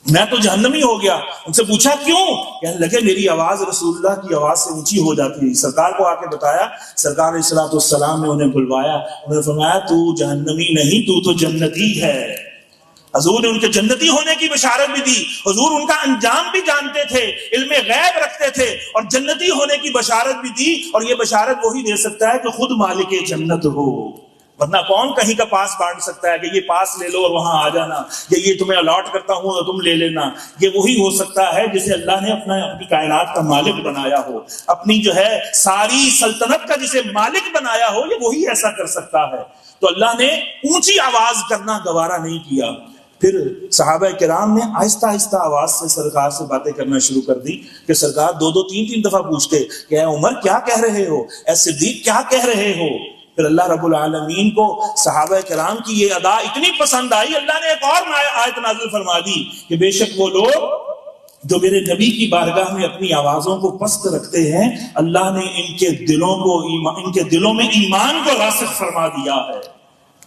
میں تو جہنمی ہو گیا. ان سے پوچھا کیوں؟ کہنے لگے میری آواز رسول اللہ کی آواز سے اونچی ہو جاتی ہے. سرکار کو آ کے بتایا، سرکار علیہ الصلوۃ والسلام نے انہیں بلوایا، انہوں نے فرمایا تو جہنمی نہیں، تو جنتی ہے. حضور نے ان کے جنتی ہونے کی بشارت بھی دی. حضور ان کا انجام بھی جانتے تھے، علم غیب رکھتے تھے اور جنتی ہونے کی بشارت بھی دی. اور یہ بشارت وہی دے سکتا ہے جو خود مالک جنت ہو، ورنہ کون کہیں کا پاس بانٹ سکتا ہے کہ یہ پاس لے لو اور وہاں آ جانا، یا یہ تمہیں الاٹ کرتا ہوں اور تم لے لینا. یہ وہی ہو سکتا ہے جسے اللہ نے اپنی کائنات کا مالک بنایا ہو، اپنی جو ہے ساری سلطنت کا جسے مالک بنایا ہو، یہ وہی ایسا کر سکتا ہے. تو اللہ نے اونچی آواز کرنا گوارا نہیں کیا. پھر صحابہ کرام نے آہستہ آہستہ آواز سے سرکار سے باتیں کرنا شروع کر دی کہ سرکار دو دو تین تین دفعہ پوچھتے کہ اے عمر کیا کہہ رہے ہو، اے صدیق کیا کہہ رہے ہو. پھر اللہ رب العالمین کو صحابہ کرام کی یہ ادا اتنی پسند آئی، اللہ نے ایک اور آیت نازل فرما دی کہ بے شک وہ لوگ جو میرے نبی کی بارگاہ میں اپنی آوازوں کو پست رکھتے ہیں، اللہ نے ان کے دلوں میں ایمان کو راسخ فرما دیا ہے.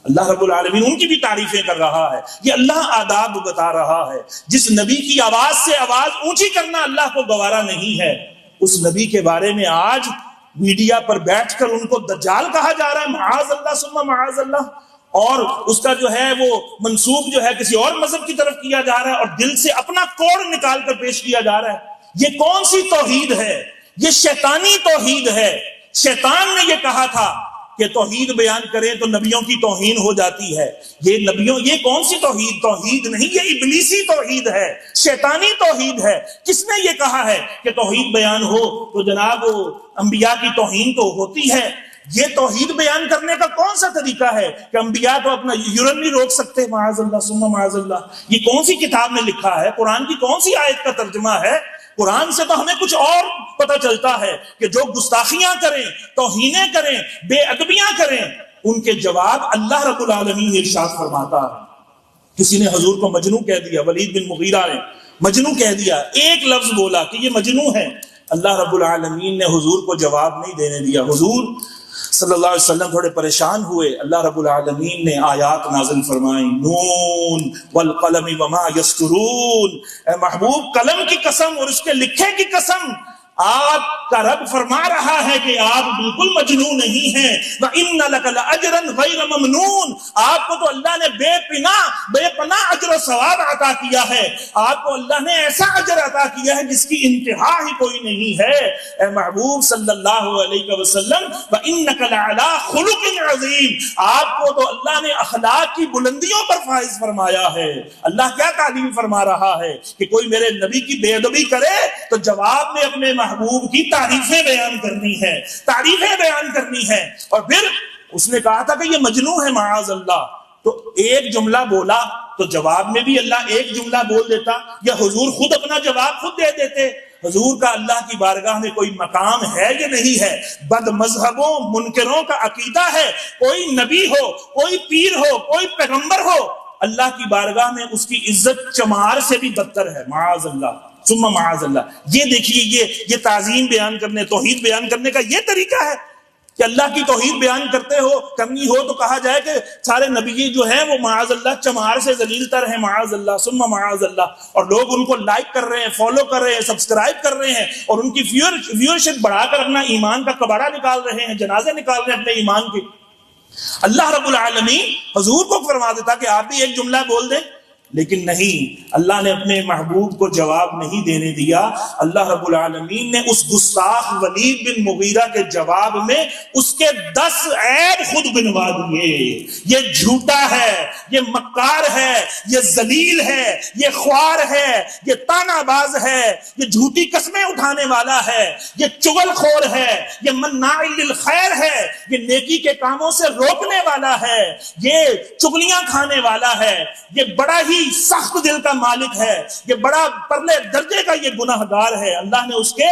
اللہ رب العالمین ان کی بھی تعریفیں کر رہا ہے. یہ اللہ آداب بتا رہا ہے. جس نبی کی آواز سے آواز اونچی کرنا اللہ کو گوارا نہیں ہے، اس نبی کے بارے میں آج میڈیا پر بیٹھ کر ان کو دجال کہا جا رہا ہے، معاذ اللہ ثم معاذ اللہ، اور اس کا جو ہے وہ منسوب جو ہے کسی اور مذہب کی طرف کیا جا رہا ہے، اور دل سے اپنا کوڑ نکال کر پیش کیا جا رہا ہے. یہ کون سی توحید ہے؟ یہ شیطانی توحید ہے. شیطان نے یہ کہا تھا کہ توحید بیان کریں تو نبیوں کی توہین ہو جاتی ہے. یہ کون سی توحید نہیں، یہ ابلیسی توحید ہے، شیطانی توحید ہے. کس نے یہ کہا ہے کہ توحید بیان ہو تو جناب انبیاء کی توہین تو ہوتی ہے؟ یہ توحید بیان کرنے کا کون سا طریقہ ہے کہ انبیاء تو اپنا یورین نہیں روک سکتے، معاذ اللہ ثم معاذ اللہ؟ یہ کون سی کتاب میں لکھا ہے؟ قرآن کی کون سی آیت کا ترجمہ ہے؟ قرآن سے تو ہمیں کچھ اور پتہ چلتا ہے کہ جو گستاخیاں کریں، توہینیں کریں، بے ادبیاں کریں، ان کے جواب اللہ رب العالمین ارشاد فرماتا ہے. کسی نے حضور کو مجنوں کہہ دیا، ولید بن مغیرہ نے مجنوں کہہ دیا، ایک لفظ بولا کہ یہ مجنوں ہے. اللہ رب العالمین نے حضور کو جواب نہیں دینے دیا. حضور صلی اللہ علیہ وسلم تھوڑے پریشان ہوئے. اللہ رب العالمین نے آیات نازل فرمائیں، نون والقلم وما یسطرون. اے محبوب، قلم کی قسم اور اس کے لکھے کی قسم، آپ کا رب فرما رہا ہے کہ آپ بالکل مجنون نہیں ہیں. وَإِنَّ لَكَ لَأَجْرًا غَيْرَ مَمْنُونَ. آپ کو تو اللہ نے بے پناہ اجر و ثواب عطا کیا ہے. آپ کو اللہ نے ایسا اجر عطا کیا ہے جس کی انتہا ہی کوئی نہیں ہے. اے محبوب صلی اللہ علیہ وسلم، وَإِنَّكَ لَعَلَىٰ خُلُقٍ عَظِيمٍ. آپ کو تو اللہ نے اخلاق کی بلندیوں پر فائز فرمایا ہے. اللہ کیا تعلیم فرما رہا ہے کہ کوئی میرے نبی کی بے ادبی کرے تو جواب میں اپنے محبوب کی تعریفیں بیان کرنی ہے، تعریفیں بیان کرنی ہے. اور پھر اس نے کہا تھا کہ یہ مجنون ہے معاذ اللہ، تو ایک جملہ بولا تو جواب میں بھی اللہ ایک جملہ بول دیتا، یا حضور خود اپنا جواب خود دے دیتے. حضور کا اللہ کی بارگاہ میں کوئی مقام ہے یا نہیں ہے؟ بد مذہبوں منکروں کا عقیدہ ہے کوئی نبی ہو، کوئی پیر ہو، کوئی پیغمبر ہو، اللہ کی بارگاہ میں اس کی عزت چمار سے بھی بدتر ہے، معاذ اللہ ثم معاذ اللہ. یہ دیکھیے، یہ تعظیم بیان کرنے، توحید بیان کرنے کا یہ طریقہ ہے کہ اللہ کی توحید بیان کرنی ہو تو کہا جائے کہ سارے نبی جو ہیں وہ معاذ اللہ چمار سے ذلیل تر ہیں، معاذ اللہ ثم معاذ اللہ. اور لوگ ان کو لائک کر رہے ہیں، فالو کر رہے ہیں، سبسکرائب کر رہے ہیں، اور ان کی ویورشپ بڑھا کر اپنا ایمان کا کباڑہ نکال رہے ہیں، جنازے نکال رہے ہیں اپنے ایمان کے. اللہ رب العالمین حضور کو فرما دیتا کہ آپ بھی ایک جملہ بول دیں، لیکن نہیں، اللہ نے اپنے محبوب کو جواب نہیں دینے دیا. اللہ رب العالمین نے اس گستاخ ولید بن مغیرہ کے جواب میں اس کے 10 عیب خود بنوا دیے. یہ جھوٹا ہے، یہ مکار ہے، یہ ذلیل ہے، یہ خوار ہے، یہ طعنہ باز ہے، یہ جھوٹی قسمیں اٹھانے والا ہے، یہ چغل خور ہے، یہ مناع للخیر ہے، یہ نیکی کے کاموں سے روکنے والا ہے، یہ چغلیاں کھانے والا ہے، یہ بڑا ہی سخت دل کا مالک ہے، یہ بڑا پرلے درجے کا یہ گناہ گار ہے. اللہ نے اس کے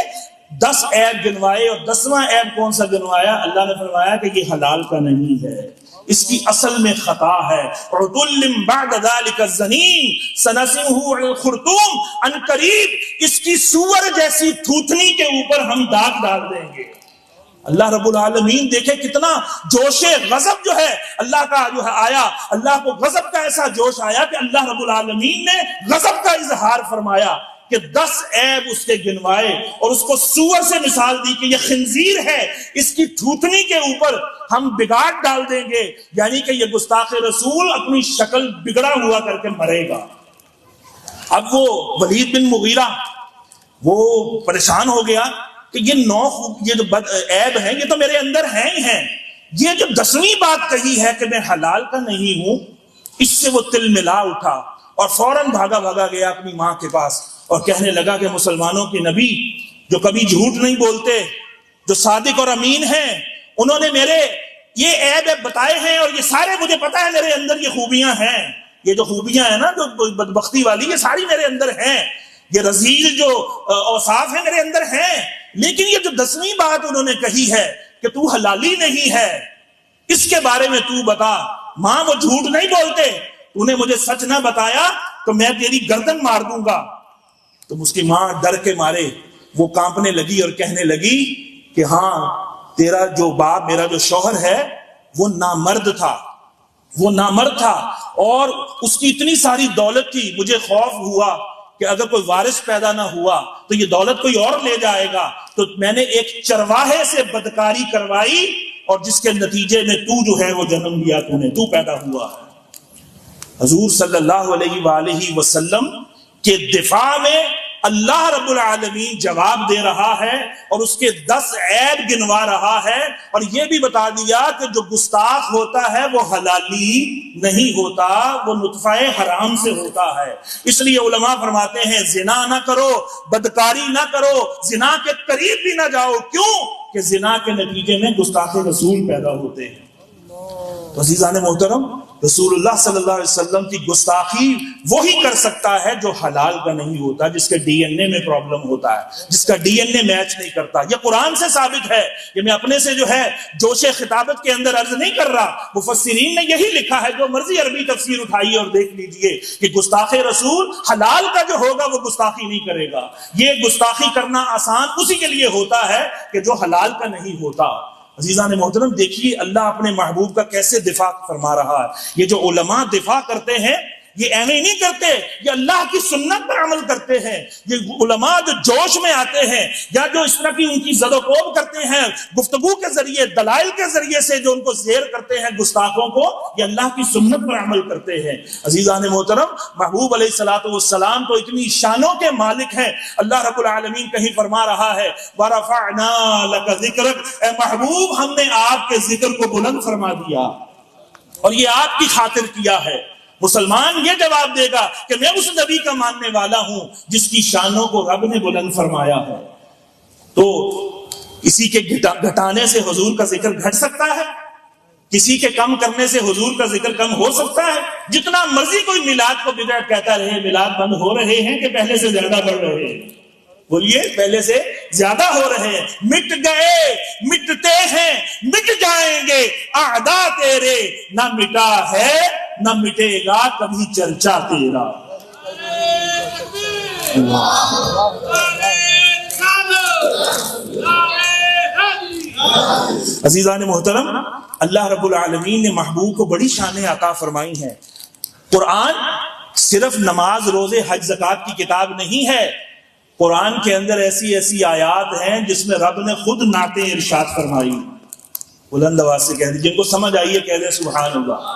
10 عیب گنوائے، اور 10واں عیب کون سا گنوایا؟ اللہ نے فرمایا کہ یہ حلال کا نہیں ہے، اس کی اصل میں خطا ہے. عُتُلٍّ بَعْدَ ذَلِكَ الزَّنِيمِ سَنَسِمُهُ عَلَى الْخُرْطُومِ، ان قریب اس کی سور جیسی تھوتنی کے اوپر ہم داغ ڈال دیں گے. اللہ رب العالمین دیکھے کتنا جوش غضب جو ہے اللہ کا جو ہے آیا. اللہ کو غضب کا ایسا جوش آیا کہ اللہ رب العالمین نے غضب کا اظہار فرمایا کہ 10 عیب اس کے گنوائے، اور اس کو سور سے مثال دی کہ یہ خنزیر ہے، اس کی تھوتنی کے اوپر ہم بگاڑ ڈال دیں گے، یعنی کہ یہ گستاخ رسول اپنی شکل بگڑا ہوا کر کے مرے گا. اب وہ ولید بن مغیرہ وہ پریشان ہو گیا کہ یہ جو عیب ہیں یہ تو میرے اندر ہیں ہی ہیں، یہ جو 10ویں بات کہی ہے کہ میں حلال کا نہیں ہوں، اس سے وہ تل ملا اٹھا اور فوراً بھاگا گیا اپنی ماں کے پاس اور کہنے لگا کہ مسلمانوں کے نبی جو کبھی جھوٹ نہیں بولتے، جو صادق اور امین ہیں، انہوں نے میرے یہ عیب بتائے ہیں، اور یہ سارے مجھے پتا ہے میرے اندر یہ خوبیاں ہیں، یہ جو خوبیاں ہیں نا جو بدبختی والی، یہ ساری میرے اندر ہیں، یہ رذیل جو اوصاف ہیں میرے اندر ہیں، لیکن یہ جو 10ویں بات انہوں نے کہی ہے کہ تو حلالی نہیں ہے، اس کے بارے میں تو بتا۔ ماں وہ جھوٹ نہیں بولتے، تو نے مجھے سچ نہ بتایا تو میں تیری گردن مار دوں گا۔ تو اس کی ماں ڈر کے مارے وہ کانپنے لگی اور کہنے لگی کہ ہاں تیرا جو باپ، میرا جو شوہر ہے وہ نامرد تھا، وہ نامرد تھا، اور اس کی اتنی ساری دولت تھی، مجھے خوف ہوا کہ اگر کوئی وارث پیدا نہ ہوا تو یہ دولت کوئی اور لے جائے گا، تو میں نے ایک چرواہے سے بدکاری کروائی اور جس کے نتیجے میں تو جو ہے وہ جنم لیا، تو پیدا ہوا ہے۔ حضور صلی اللہ علیہ وآلہ وسلم کے دفاع میں اللہ رب العالمین جواب دے رہا ہے اور اس کے 10 عیب گنوا رہا ہے، اور یہ بھی بتا دیا کہ جو گستاخ ہوتا ہے وہ حلالی نہیں ہوتا، وہ نطفہ حرام سے ہوتا ہے۔ اس لیے علماء فرماتے ہیں زنا نہ کرو، بدکاری نہ کرو، زنا کے قریب بھی نہ جاؤ۔ کیوں؟ کہ زنا کے نتیجے میں گستاخ رسول پیدا ہوتے ہیں۔ تو عزیزان محترم، رسول اللہ صلی اللہ علیہ وسلم کی گستاخی وہی کر سکتا ہے جو حلال کا نہیں ہوتا، جس کے ڈی این اے میں پرابلم ہوتا ہے، جس کا ڈی این اے میچ نہیں کرتا۔ یہ قرآن سے ثابت ہے، یہ میں اپنے سے جو ہے جوش خطابت کے اندر عرض نہیں کر رہا، مفسرین نے یہی لکھا ہے، جو مرضی عربی تفسیر اٹھائیے اور دیکھ لیجئے کہ گستاخ رسول حلال کا جو ہوگا وہ گستاخی نہیں کرے گا۔ یہ گستاخی کرنا آسان اسی کے لیے ہوتا ہے کہ جو حلال کا نہیں ہوتا۔ عزیزان محترم، دیکھیے اللہ اپنے محبوب کا کیسے دفاع فرما رہا ہے۔ یہ جو علماء دفاع کرتے ہیں یہ ایویں نہیں کرتے، یہ اللہ کی سنت پر عمل کرتے ہیں۔ یہ علماء جو جوش میں آتے ہیں یا جو اس طرح کی ان کی زد و کوب کرتے ہیں گفتگو کے ذریعے، دلائل کے ذریعے سے جو ان کو زیر کرتے ہیں گستاخوں کو، یہ اللہ کی سنت پر عمل کرتے ہیں۔ عزیزان محترم، محبوب علیہ الصلوۃ والسلام تو اتنی شانوں کے مالک ہیں، اللہ رب العالمین کہیں فرما رہا ہے وَرَفَعْنَا لَكَ ذِكْرَكَ، اے محبوب ہم نے آپ کے ذکر کو بلند فرما دیا اور یہ آپ کی خاطر کیا ہے۔ مسلمان یہ جواب دے گا کہ میں اس نبی کا ماننے والا ہوں جس کی شانوں کو رب نے بلند فرمایا ہے۔ تو کسی کے گھٹانے سے حضور کا ذکر گھٹ سکتا ہے؟ کسی کے کم کرنے سے حضور کا ذکر کم ہو سکتا ہے؟ جتنا مرضی کوئی میلاد کو بدعت کہتا رہے، میلاد بند ہو رہے ہیں کہ پہلے سے زیادہ بڑھ رہے ہیں؟ بولیے، پہلے سے زیادہ ہو رہے ہیں۔ مٹ گئے، مٹتے ہیں، مٹ جائیں گے اعداء تیرے، نہ مٹا ہے نہ مٹے گا کبھی چرچا تیرا۔ عزیزان محترم، اللہ رب العالمین نے محبوب کو بڑی شانیں عطا فرمائی ہیں۔ قرآن صرف نماز، روزے، حج، زکوٰۃ کی کتاب نہیں ہے۔ قرآن کے اندر ایسی ایسی آیات ہیں جس میں رب نے خود نعتیں ارشاد فرمائی۔ بلند آواز سے کہہ دیجیے، جن کو سمجھ آئیے کہہ دیں سبحان اللہ۔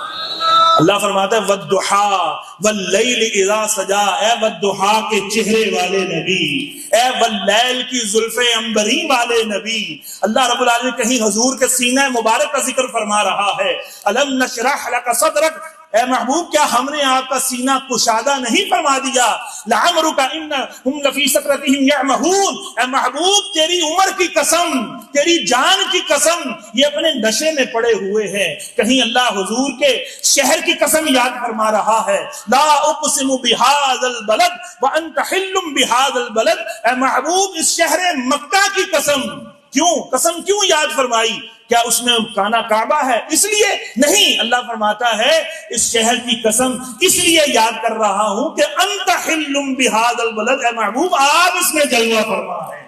اللہ فرماتا ہے وَالضُّحَىٰ وَاللَّيْلِ اِذَا سَجَىٰ، اے وَالضُّحَىٰ کے چہرے والے نبی، اے وَاللَّيْلِ کی زلف عنبری والے نبی۔ اللہ رب العالمین کہیں حضور کے سینہ مبارک کا ذکر فرما رہا ہے، أَلَمْ نَشْرَحْ لَكَ صَدْرَكَ، اے محبوب کیا ہم نے آپ کا سینہ کشادہ نہیں فرما دیا؟ لَعَمْرُكَ إِنَّهُمْ لَفِي سَكْرَتِهِمْ يَعْمَهُونَ، اے محبوب تیری عمر کی قسم، تیری جان کی قسم، یہ اپنے نشے میں پڑے ہوئے ہیں۔ کہیں اللہ حضور کے شہر کی قسم یاد فرما رہا ہے، لا اقسم بهذا البلد وانت حل بهذا البلد، اے محبوب اس شہر مکہ کی قسم۔ کیوں قسم کیوں یاد فرمائی؟ کیا اس میں خانہ کعبہ ہے؟ اس لیے نہیں، اللہ فرماتا ہے اس شہر کی قسم اس لیے یاد کر رہا ہوں کہ انت حل بهذا البلد، اے محبوب آپ اس میں جلوہ فرما ہے۔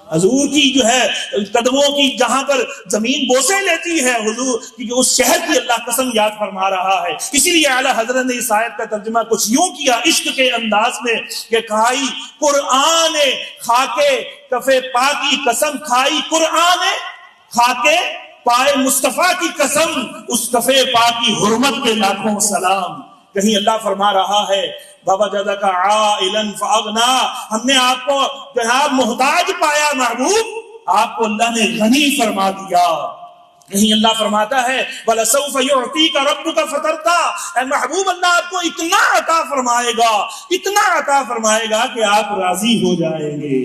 حضور کی جو ہے قدموں کی جہاں پر زمین بوسے لیتی ہے حضور کی، اس شہر کی اللہ قسم یاد فرما رہا ہے۔ اسی لیے اعلیٰ حضرت نے اس آیت کا ترجمہ کچھ یوں کیا عشق کے انداز میں کہ کھائی قرآن خاکے کفے پا کی قسم، کھائی قرآن خاکے پائے مصطفیٰ کی قسم، اس کفے پا کی حرمت کے لاکھوں سلام۔ کہیں اللہ فرما رہا ہے وَوَجَدَكَ عَائِلًا فَأَغْنَىٰ، ہم نے آپ کو جناب محتاج پایا محبوب، آپ کو اللہ نے غنی فرما دیا۔ کہیں اللہ فرماتا ہے وَلَسَوْفَ يُعْطِيكَ رَبُّكَ فَتَرْضَىٰ، اے محبوب اللہ آپ کو اتنا عطا فرمائے گا، اتنا عطا فرمائے گا کہ آپ راضی ہو جائیں گے۔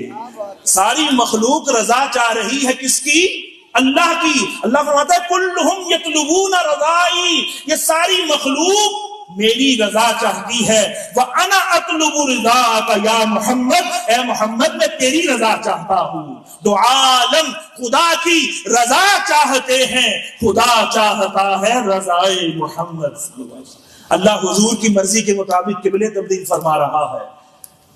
ساری مخلوق رضا چاہ رہی ہے کس کی؟ اللہ کی۔ اللہ فرماتا ہے کُلُّهُمْ يَطْلُبُونَ رَضَائِي، یہ ساری مخلوق میری رضا چاہتی ہے، وَأَنَا أَطْلُبُ رِضَاكَ یا محمد، اے محمد میں تیری رضا چاہتا ہوں۔ دو عالم خدا کی رضا چاہتے ہیں، خدا چاہتا ہے رضائے محمد صلی اللہ علیہ وسلم۔ اللہ حضور کی مرضی کے مطابق قبلے تبدیل فرما رہا ہے۔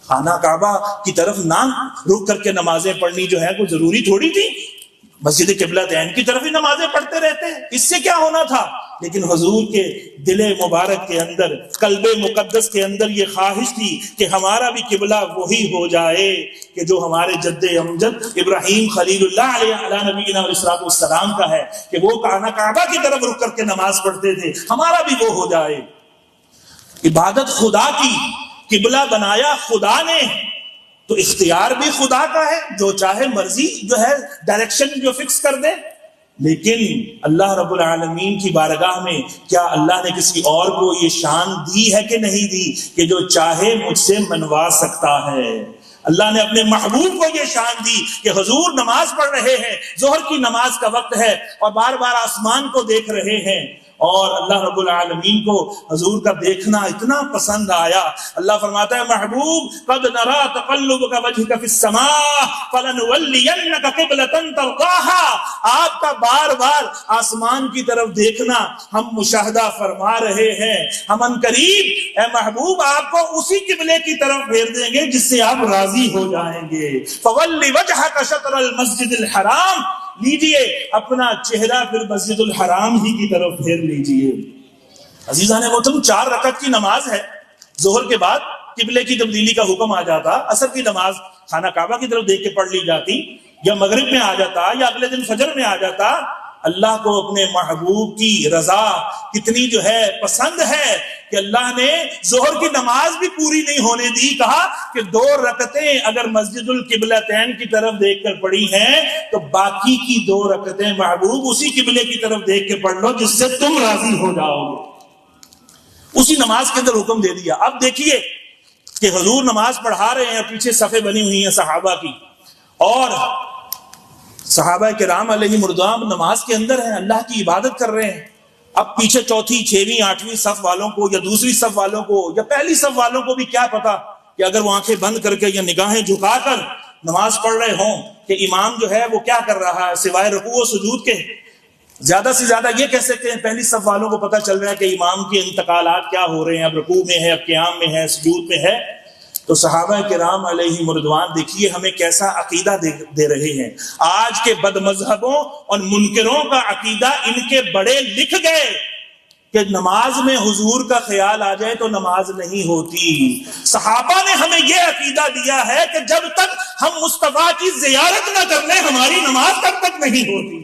خانہ کعبہ کی طرف نہ رک کر کے نمازیں پڑھنی جو ہے کوئی ضروری تھوڑی تھی، مسجد قبلتین کی طرف ہی نمازیں پڑھتے رہتے، اس سے کیا ہونا تھا؟ لیکن حضور کے دل مبارک کے اندر، قلب مقدس کے اندر یہ خواہش تھی کہ ہمارا بھی قبلہ وہی ہو جائے کہ جو ہمارے جد امجد ابراہیم خلیل اللہ علیہ نبینا علیہ السلام کا ہے، کہ وہ خانہ کعبہ کی طرف رک کر کے نماز پڑھتے تھے، ہمارا بھی وہ ہو جائے۔ عبادت خدا کی، قبلہ بنایا خدا نے، تو اختیار بھی خدا کا ہے، جو چاہے مرضی جو ہے ڈائریکشن جو فکس کر دے۔ لیکن اللہ رب العالمین کی بارگاہ میں کیا اللہ نے کسی اور کو یہ شان دی ہے کہ نہیں دی کہ جو چاہے مجھ سے منوا سکتا ہے؟ اللہ نے اپنے محبوب کو یہ شان دی کہ حضور نماز پڑھ رہے ہیں، ظہر کی نماز کا وقت ہے اور بار بار آسمان کو دیکھ رہے ہیں، اور اللہ رب العالمین کو حضور کا دیکھنا اتنا پسند آیا۔ اللہ فرماتا ہے محبوب قد نرا تقلبک وجہک فی السماء فلنولینک قبلۃ ترضاها، آپ کا بار بار آسمان کی طرف دیکھنا ہم مشاہدہ فرما رہے ہیں، ہم ان قریب اے محبوب آپ کو اسی قبلے کی طرف پھیر دیں گے جس سے آپ راضی ہو جائیں گے۔ فولی وجہک شطر المسجد الحرام، لیجئے اپنا چہرہ پھر مسجد الحرام ہی کی طرف پھیر لیجئے۔ عزیزان محترم، 4 رکعت کی نماز ہے، ظہر کے بعد قبلے کی تبدیلی کا حکم آ جاتا، عصر کی نماز خانہ کعبہ کی طرف دیکھ کے پڑھ لی جاتی، یا مغرب میں آ جاتا، یا اگلے دن فجر میں آ جاتا۔ اللہ کو اپنے محبوب کی رضا کتنی جو ہے پسند ہے کہ اللہ نے ظہر کی نماز بھی پوری نہیں ہونے دی، کہا کہ 2 رکعتیں اگر مسجد القبلتین کی طرف دیکھ کر پڑھی ہیں تو باقی کی 2 رکعتیں محبوب اسی قبلے کی طرف دیکھ کے پڑھ لو جس سے تم راضی ہو جاؤ گے۔ اسی نماز کے اندر حکم دے دیا۔ اب دیکھیے کہ حضور نماز پڑھا رہے ہیں، پیچھے صفیں بنی ہوئی ہیں صحابہ کی، اور صحابہ کرام علیہم رضوان نماز کے اندر ہیں، اللہ کی عبادت کر رہے ہیں۔ اب پیچھے 4تھی 6ویں 8ویں صف والوں کو یا دوسری صف والوں کو یا پہلی صف والوں کو بھی کیا پتا کہ اگر وہ آنکھیں بند کر کے یا نگاہیں جھکا کر نماز پڑھ رہے ہوں کہ امام جو ہے وہ کیا کر رہا ہے سوائے رکوع و سجود کے۔ زیادہ سے زیادہ یہ کہہ سکتے ہیں پہلی صف والوں کو پتا چل رہا ہے کہ امام کے انتقالات کیا ہو رہے ہیں، اب رکوع میں ہے، اب قیام میں ہے، سجود میں ہے۔ تو صحابہ کرام علیہم رضوان دیکھیے ہمیں کیسا عقیدہ دے رہے ہیں۔ آج کے بد مذہبوں اور منکروں کا عقیدہ ان کے بڑے لکھ گئے کہ نماز میں حضور کا خیال آ جائے تو نماز نہیں ہوتی۔ صحابہ نے ہمیں یہ عقیدہ دیا ہے کہ جب تک ہم مصطفیٰ کی زیارت نہ کر لیں ہماری نماز تب تک نہیں ہوتی۔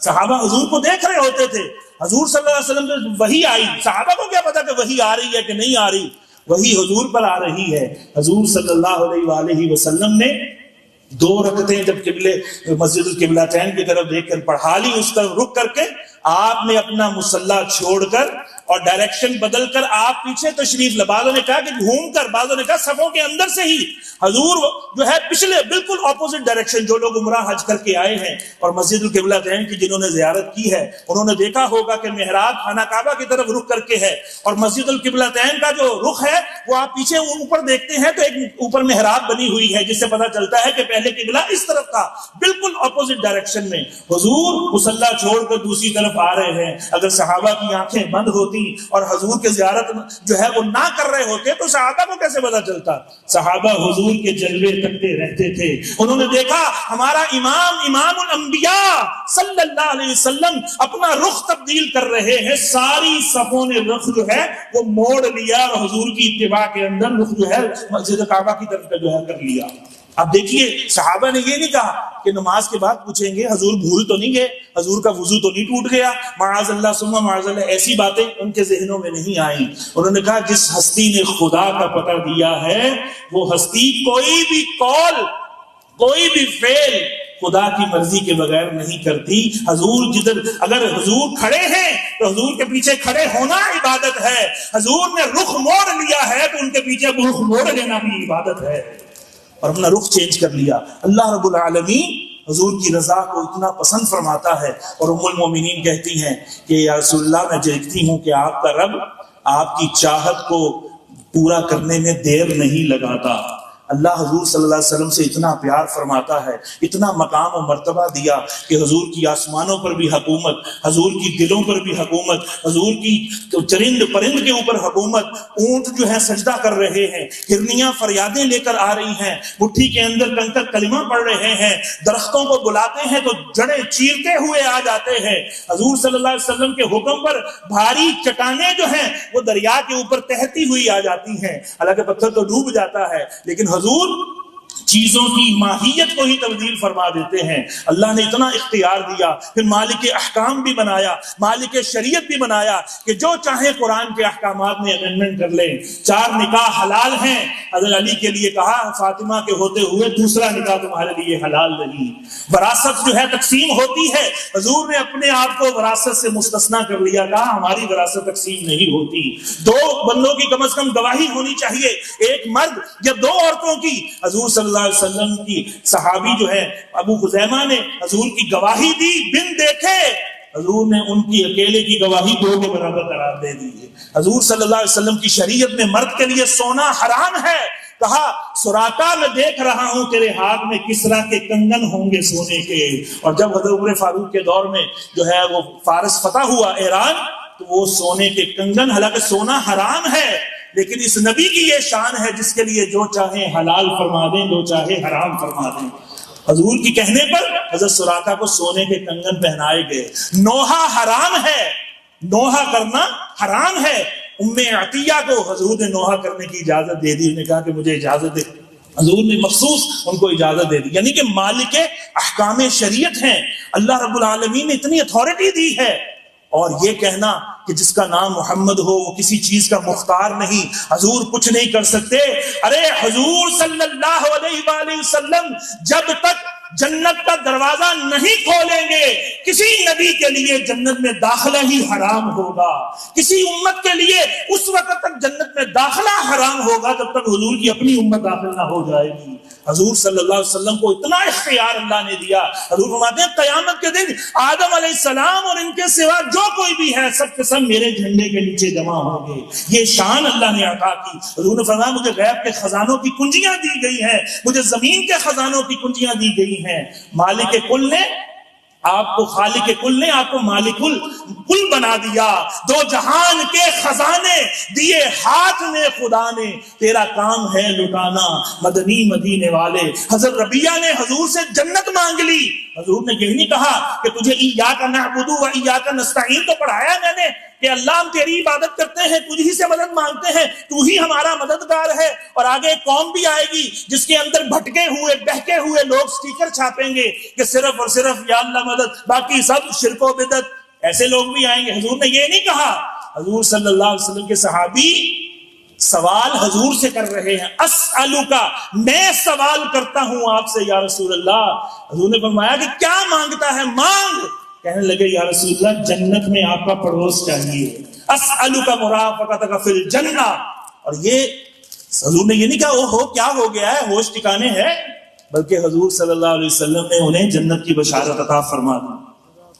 صحابہ حضور کو دیکھ رہے ہوتے تھے، حضور صلی اللہ علیہ وسلم سے وحی آئی، صحابہ کو کیا پتا کہ وحی آ رہی ہے کہ نہیں آ رہی، وہی حضور پر آ رہی ہے۔ حضور صلی اللہ علیہ وآلہ وسلم نے 2 رکعتیں جب قبلے مسجد القبلتین کی طرف دیکھ کر پڑھا لی، اس طرف رک کر کے آپ نے اپنا مصلی چھوڑ کر اور ڈائریکشن بدل کر آپ پیچھے تشریف لے، بعضوں نے کہا کہ گھوم کر، بعضوں نے کہا صفوں کے اندر سے ہی حضور جو ہے پچھلے بالکل اپوزٹ ڈائریکشن، جو لوگ عمرہ حج کر کے آئے ہیں اور مسجد القبلتین کی جنہوں نے زیارت کی ہے انہوں نے دیکھا ہوگا کہ محراب خانہ کعبہ کی طرف رک کر کے ہے، اور مسجد القبلتین کا جو رخ ہے وہ آپ پیچھے اوپر دیکھتے ہیں تو ایک اوپر محراب بنی ہوئی ہے جس سے پتہ چلتا ہے کہ پہلے قبلہ اس طرف تھا، بالکل اپوزٹ ڈائریکشن میں۔ حضور مصلی چھوڑ کر دوسری طرف آ رہے ہیں۔ اگر صحابہ کی آنکھیں بند ہوتی اور حضور کے زیارت جو ہے وہ نہ کر رہے ہوتے تو صحابہ کو کیسے پتا چلتا؟ صحابہ حضور کے جلوے تکتے رہتے تھے، انہوں نے دیکھا ہمارا امام الانبیاء صلی اللہ علیہ وسلم اپنا رخ تبدیل کر رہے ہیں، ساری صفوں نے رخ جو ہے وہ موڑ لیا اور حضور کی اتباع کے اندر رخ جو ہے مسجد کعبہ کی طرف جو ہے کر لیا۔ اب دیکھیے صحابہ نے یہ نہیں کہا کہ نماز کے بعد پوچھیں گے حضور بھول تو نہیں گئے، حضور کا وضو تو نہیں ٹوٹ گیا، معاذ اللہ ثم معاذ اللہ، ایسی باتیں ان کے ذہنوں میں نہیں آئیں۔ انہوں نے کہا جس ہستی نے خدا کا پتہ دیا ہے وہ ہستی کوئی بھی قول کوئی بھی فعل خدا کی مرضی کے بغیر نہیں کرتی۔ حضور جدھر اگر حضور کھڑے ہیں تو حضور کے پیچھے کھڑے ہونا عبادت ہے، حضور نے رخ موڑ لیا ہے تو ان کے پیچھے رخ موڑ لینا بھی عبادت ہے، اور اپنا رخ چینج کر لیا۔ اللہ رب العالمین حضور کی رضا کو اتنا پسند فرماتا ہے، اور ام المومنین کہتی ہیں کہ یا رسول اللہ میں دیکھتی ہوں کہ آپ کا رب آپ کی چاہت کو پورا کرنے میں دیر نہیں لگاتا۔ اللہ حضور صلی اللہ علیہ وسلم سے اتنا پیار فرماتا ہے، اتنا مقام و مرتبہ دیا کہ حضور کی آسمانوں پر بھی حکومت، حضور کی دلوں پر بھی حکومت، حضور کی چرند پرند کے اوپر حکومت، اونٹ جو ہے سجدہ کر رہے ہیں، ہرنیاں فریادیں لے کر آ رہی ہیں، مٹھی کے اندر کنکر کلمہ پڑھ رہے ہیں، درختوں کو بلاتے ہیں تو جڑیں چیرتے ہوئے آ جاتے ہیں۔ حضور صلی اللہ علیہ وسلم کے حکم پر بھاری چٹانیں جو ہیں وہ دریا کے اوپر تہتی ہوئی آ جاتی ہیں، حالانکہ پتھر تو ڈوب جاتا ہے، لیکن حضور چیزوں کی ماہیت کو ہی تبدیل فرما دیتے ہیں۔ اللہ نے اتنا اختیار دیا، پھر مالک احکام بھی بنایا، مالک شریعت بھی بنایا کہ جو چاہے قرآن کے احکامات میں امینڈمنٹ کر لیں۔ 4 نکاح حلال ہیں، حضرت علی کے لیے کہا فاطمہ کے ہوتے ہوئے دوسرا نکاح تمہارے لیے حلال نہیں۔ وراثت جو ہے تقسیم ہوتی ہے، حضور نے اپنے آپ کو وراثت سے مستثنا کر لیا، کہا ہماری وراثت تقسیم نہیں ہوتی۔ 2 بندوں کی کم از کم گواہی ہونی چاہیے، ایک مرد یا 2 عورتوں کی۔ حضور صلی اللہ علیہ وسلم کی صحابی جو ہے ابو خزیمہ نے حضور کی گواہی دی بن دیکھے، حضور نے ان کی اکیلے کی گواہی 2 کے برابر قرار دے دی۔ حضور صلی اللہ علیہ وسلم کی شریعت میں مرد کے لیے سونا حرام ہے، کہا سراقہ میں دیکھ رہا ہوں تیرے ہاتھ میں کسرا کے کنگن ہوں گے سونے کے۔ اور جب حضرت عمر فاروق کے دور میں جو ہے وہ فارس فتح ہوا ایران، تو وہ سونے کے کنگن، حالانکہ سونا حرام ہے لیکن اس نبی کی یہ شان ہے جس کے لیے جو چاہے حلال فرما دیں، جو چاہے حرام فرما دیں۔ حضور کی کہنے پر حضرت سراقہ کو سونے کے کنگن پہنائے گئے۔ نوحہ حرام ہے، نوحہ کرنا حرام ہے۔ ام عطیہ کو حضور نے نوحہ کرنے کی اجازت دے دی، انہوں نے کہا کہ مجھے اجازت دے، حضور نے مخصوص ان کو اجازت دے دی۔ یعنی کہ مالک احکام شریعت ہیں، اللہ رب العالمین نے اتنی اتھارٹی دی ہے۔ اور یہ کہنا کہ جس کا نام محمد ہو وہ کسی چیز کا مختار نہیں، حضور کچھ نہیں کر سکتے۔ ارے حضور صلی اللہ علیہ وآلہ وسلم جب تک جنت کا دروازہ نہیں کھولیں گے، کسی نبی کے لیے جنت میں داخلہ ہی حرام ہوگا، کسی امت کے لیے اس وقت تک جنت میں داخلہ حرام ہوگا جب تک حضور کی اپنی امت داخل نہ ہو جائے گی۔ حضور صلی اللہ علیہ وسلم کو اتنا اختیار اللہ نے دیا، حضور فرماتے ہیں قیامت کے دن آدم علیہ السلام اور ان کے سوا جو کوئی بھی ہے سب کے سب میرے جھنڈے کے نیچے جمع ہوں گے۔ یہ شان اللہ نے عطا کی۔ حضور نے فرمایا مجھے غیب کے خزانوں کی کنجیاں دی گئی ہیں، مجھے زمین کے خزانوں کی کنجیاں دی گئی ہیں۔ مالک کل نے آپ کو، خالق کل نے آپ کو مالک کل بنا دیا۔ 2 جہان کے خزانے دیے ہاتھ میں خدا نے، تیرا کام ہے لٹانا مدنی مدینے والے۔ حضرت ربیہ نے حضور سے جنت مانگ لی، حضور نے یہ نہیں کہا کہ تجھے ایاک نعبد و ایاک نستعین تو پڑھایا میں نے کہ اللہ ہم تیری عبادت کرتے ہیں، تجھ ہی سے مدد مانگتے ہیں، تو ہی ہمارا مددگار ہے۔ اور آگے ایک قوم بھی آئے گی جس کے اندر بھٹکے ہوئے بہکے ہوئے لوگ سٹیکر چھاپیں گے کہ صرف اور صرف یا اللہ مدد، باقی سب شرک و بدعت۔ ایسے لوگ بھی آئیں گے۔ حضور نے یہ نہیں کہا۔ حضور صلی اللہ علیہ وسلم کے صحابی سوال حضور سے کر رہے ہیں، اسألک، میں سوال کرتا ہوں آپ سے یا رسول اللہ۔ حضور نے فرمایا کہ کیا مانگتا ہے؟ مانگ۔ کہنے لگے یا رسول اللہ جنت میں آپ کا پڑوس چاہیے، اسألک مرافقتک فی الجنہ۔ اور یہ حضور نے یہ نہیں کہا او ہو کیا ہو گیا ہے، ہوش ٹھکانے ہے، بلکہ حضور صلی اللہ علیہ وسلم نے انہیں جنت کی بشارت عطا فرما دی۔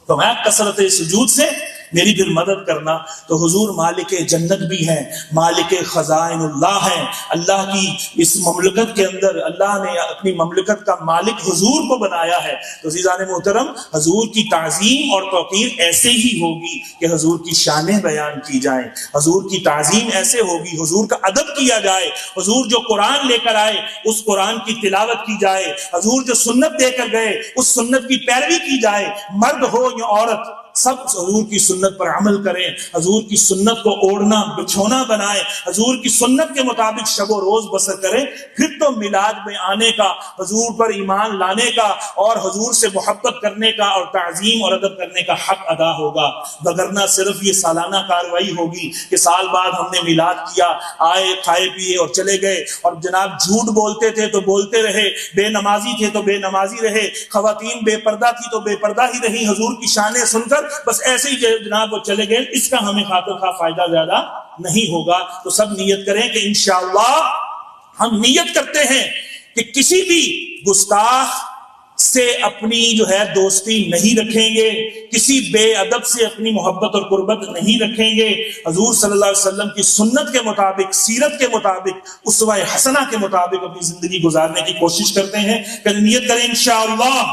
تو میں کثرت سجود سے میری پھر مدد کرنا۔ تو حضور مالک جنت بھی ہیں، مالک خزائن اللہ ہیں۔ اللہ کی اس مملکت کے اندر اللہ نے اپنی مملکت کا مالک حضور کو بنایا ہے۔ تو عزیزان محترم، حضور کی تعظیم اور توقیر ایسے ہی ہوگی کہ حضور کی شانیں بیان کی جائیں، حضور کی تعظیم ایسے ہوگی، حضور کا ادب کیا جائے، حضور جو قرآن لے کر آئے اس قرآن کی تلاوت کی جائے، حضور جو سنت دے کر گئے اس سنت کی پیروی کی جائے، مرد ہو یا عورت سب حضور کی سنت پر عمل کریں، حضور کی سنت کو اوڑھنا بچھونا بنائیں، حضور کی سنت کے مطابق شب و روز بسر کریں، پھر تو میلاد میں آنے کا، حضور پر ایمان لانے کا اور حضور سے محبت کرنے کا اور تعظیم اور ادب کرنے کا حق ادا ہوگا۔ وگرنہ صرف یہ سالانہ کارروائی ہوگی کہ سال بعد ہم نے میلاد کیا، آئے کھائے پیے اور چلے گئے، اور جناب جھوٹ بولتے تھے تو بولتے رہے، بے نمازی تھے تو بے نمازی رہے، خواتین بے پردہ تھی تو بے پردہ ہی رہی، حضور کی شانیں سن کر بس ایسے ہی جناب وہ چلے گئے۔ اس کا ہمیں خاطر خواہ فائدہ زیادہ نہیں ہوگا۔ تو سب نیت کریں کہ انشاءاللہ ہم نیت کرتے ہیں کہ کسی بھی گستاخ سے اپنی جو ہے دوستی نہیں رکھیں گے، کسی بے ادب سے اپنی محبت اور قربت نہیں رکھیں گے، حضور صلی اللہ علیہ وسلم کی سنت کے مطابق، سیرت کے مطابق، اسوہ حسنہ کے مطابق اپنی زندگی گزارنے کی کوشش کرتے ہیں کہ نیت کریں انشاءاللہ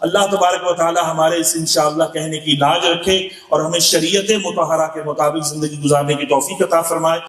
اللہ تبارک و تعالی ہمارے اس انشاءاللہ کہنے کی لاج رکھے اور ہمیں شریعت مطہرہ کے مطابق زندگی گزارنے کی توفیق عطا فرمائے۔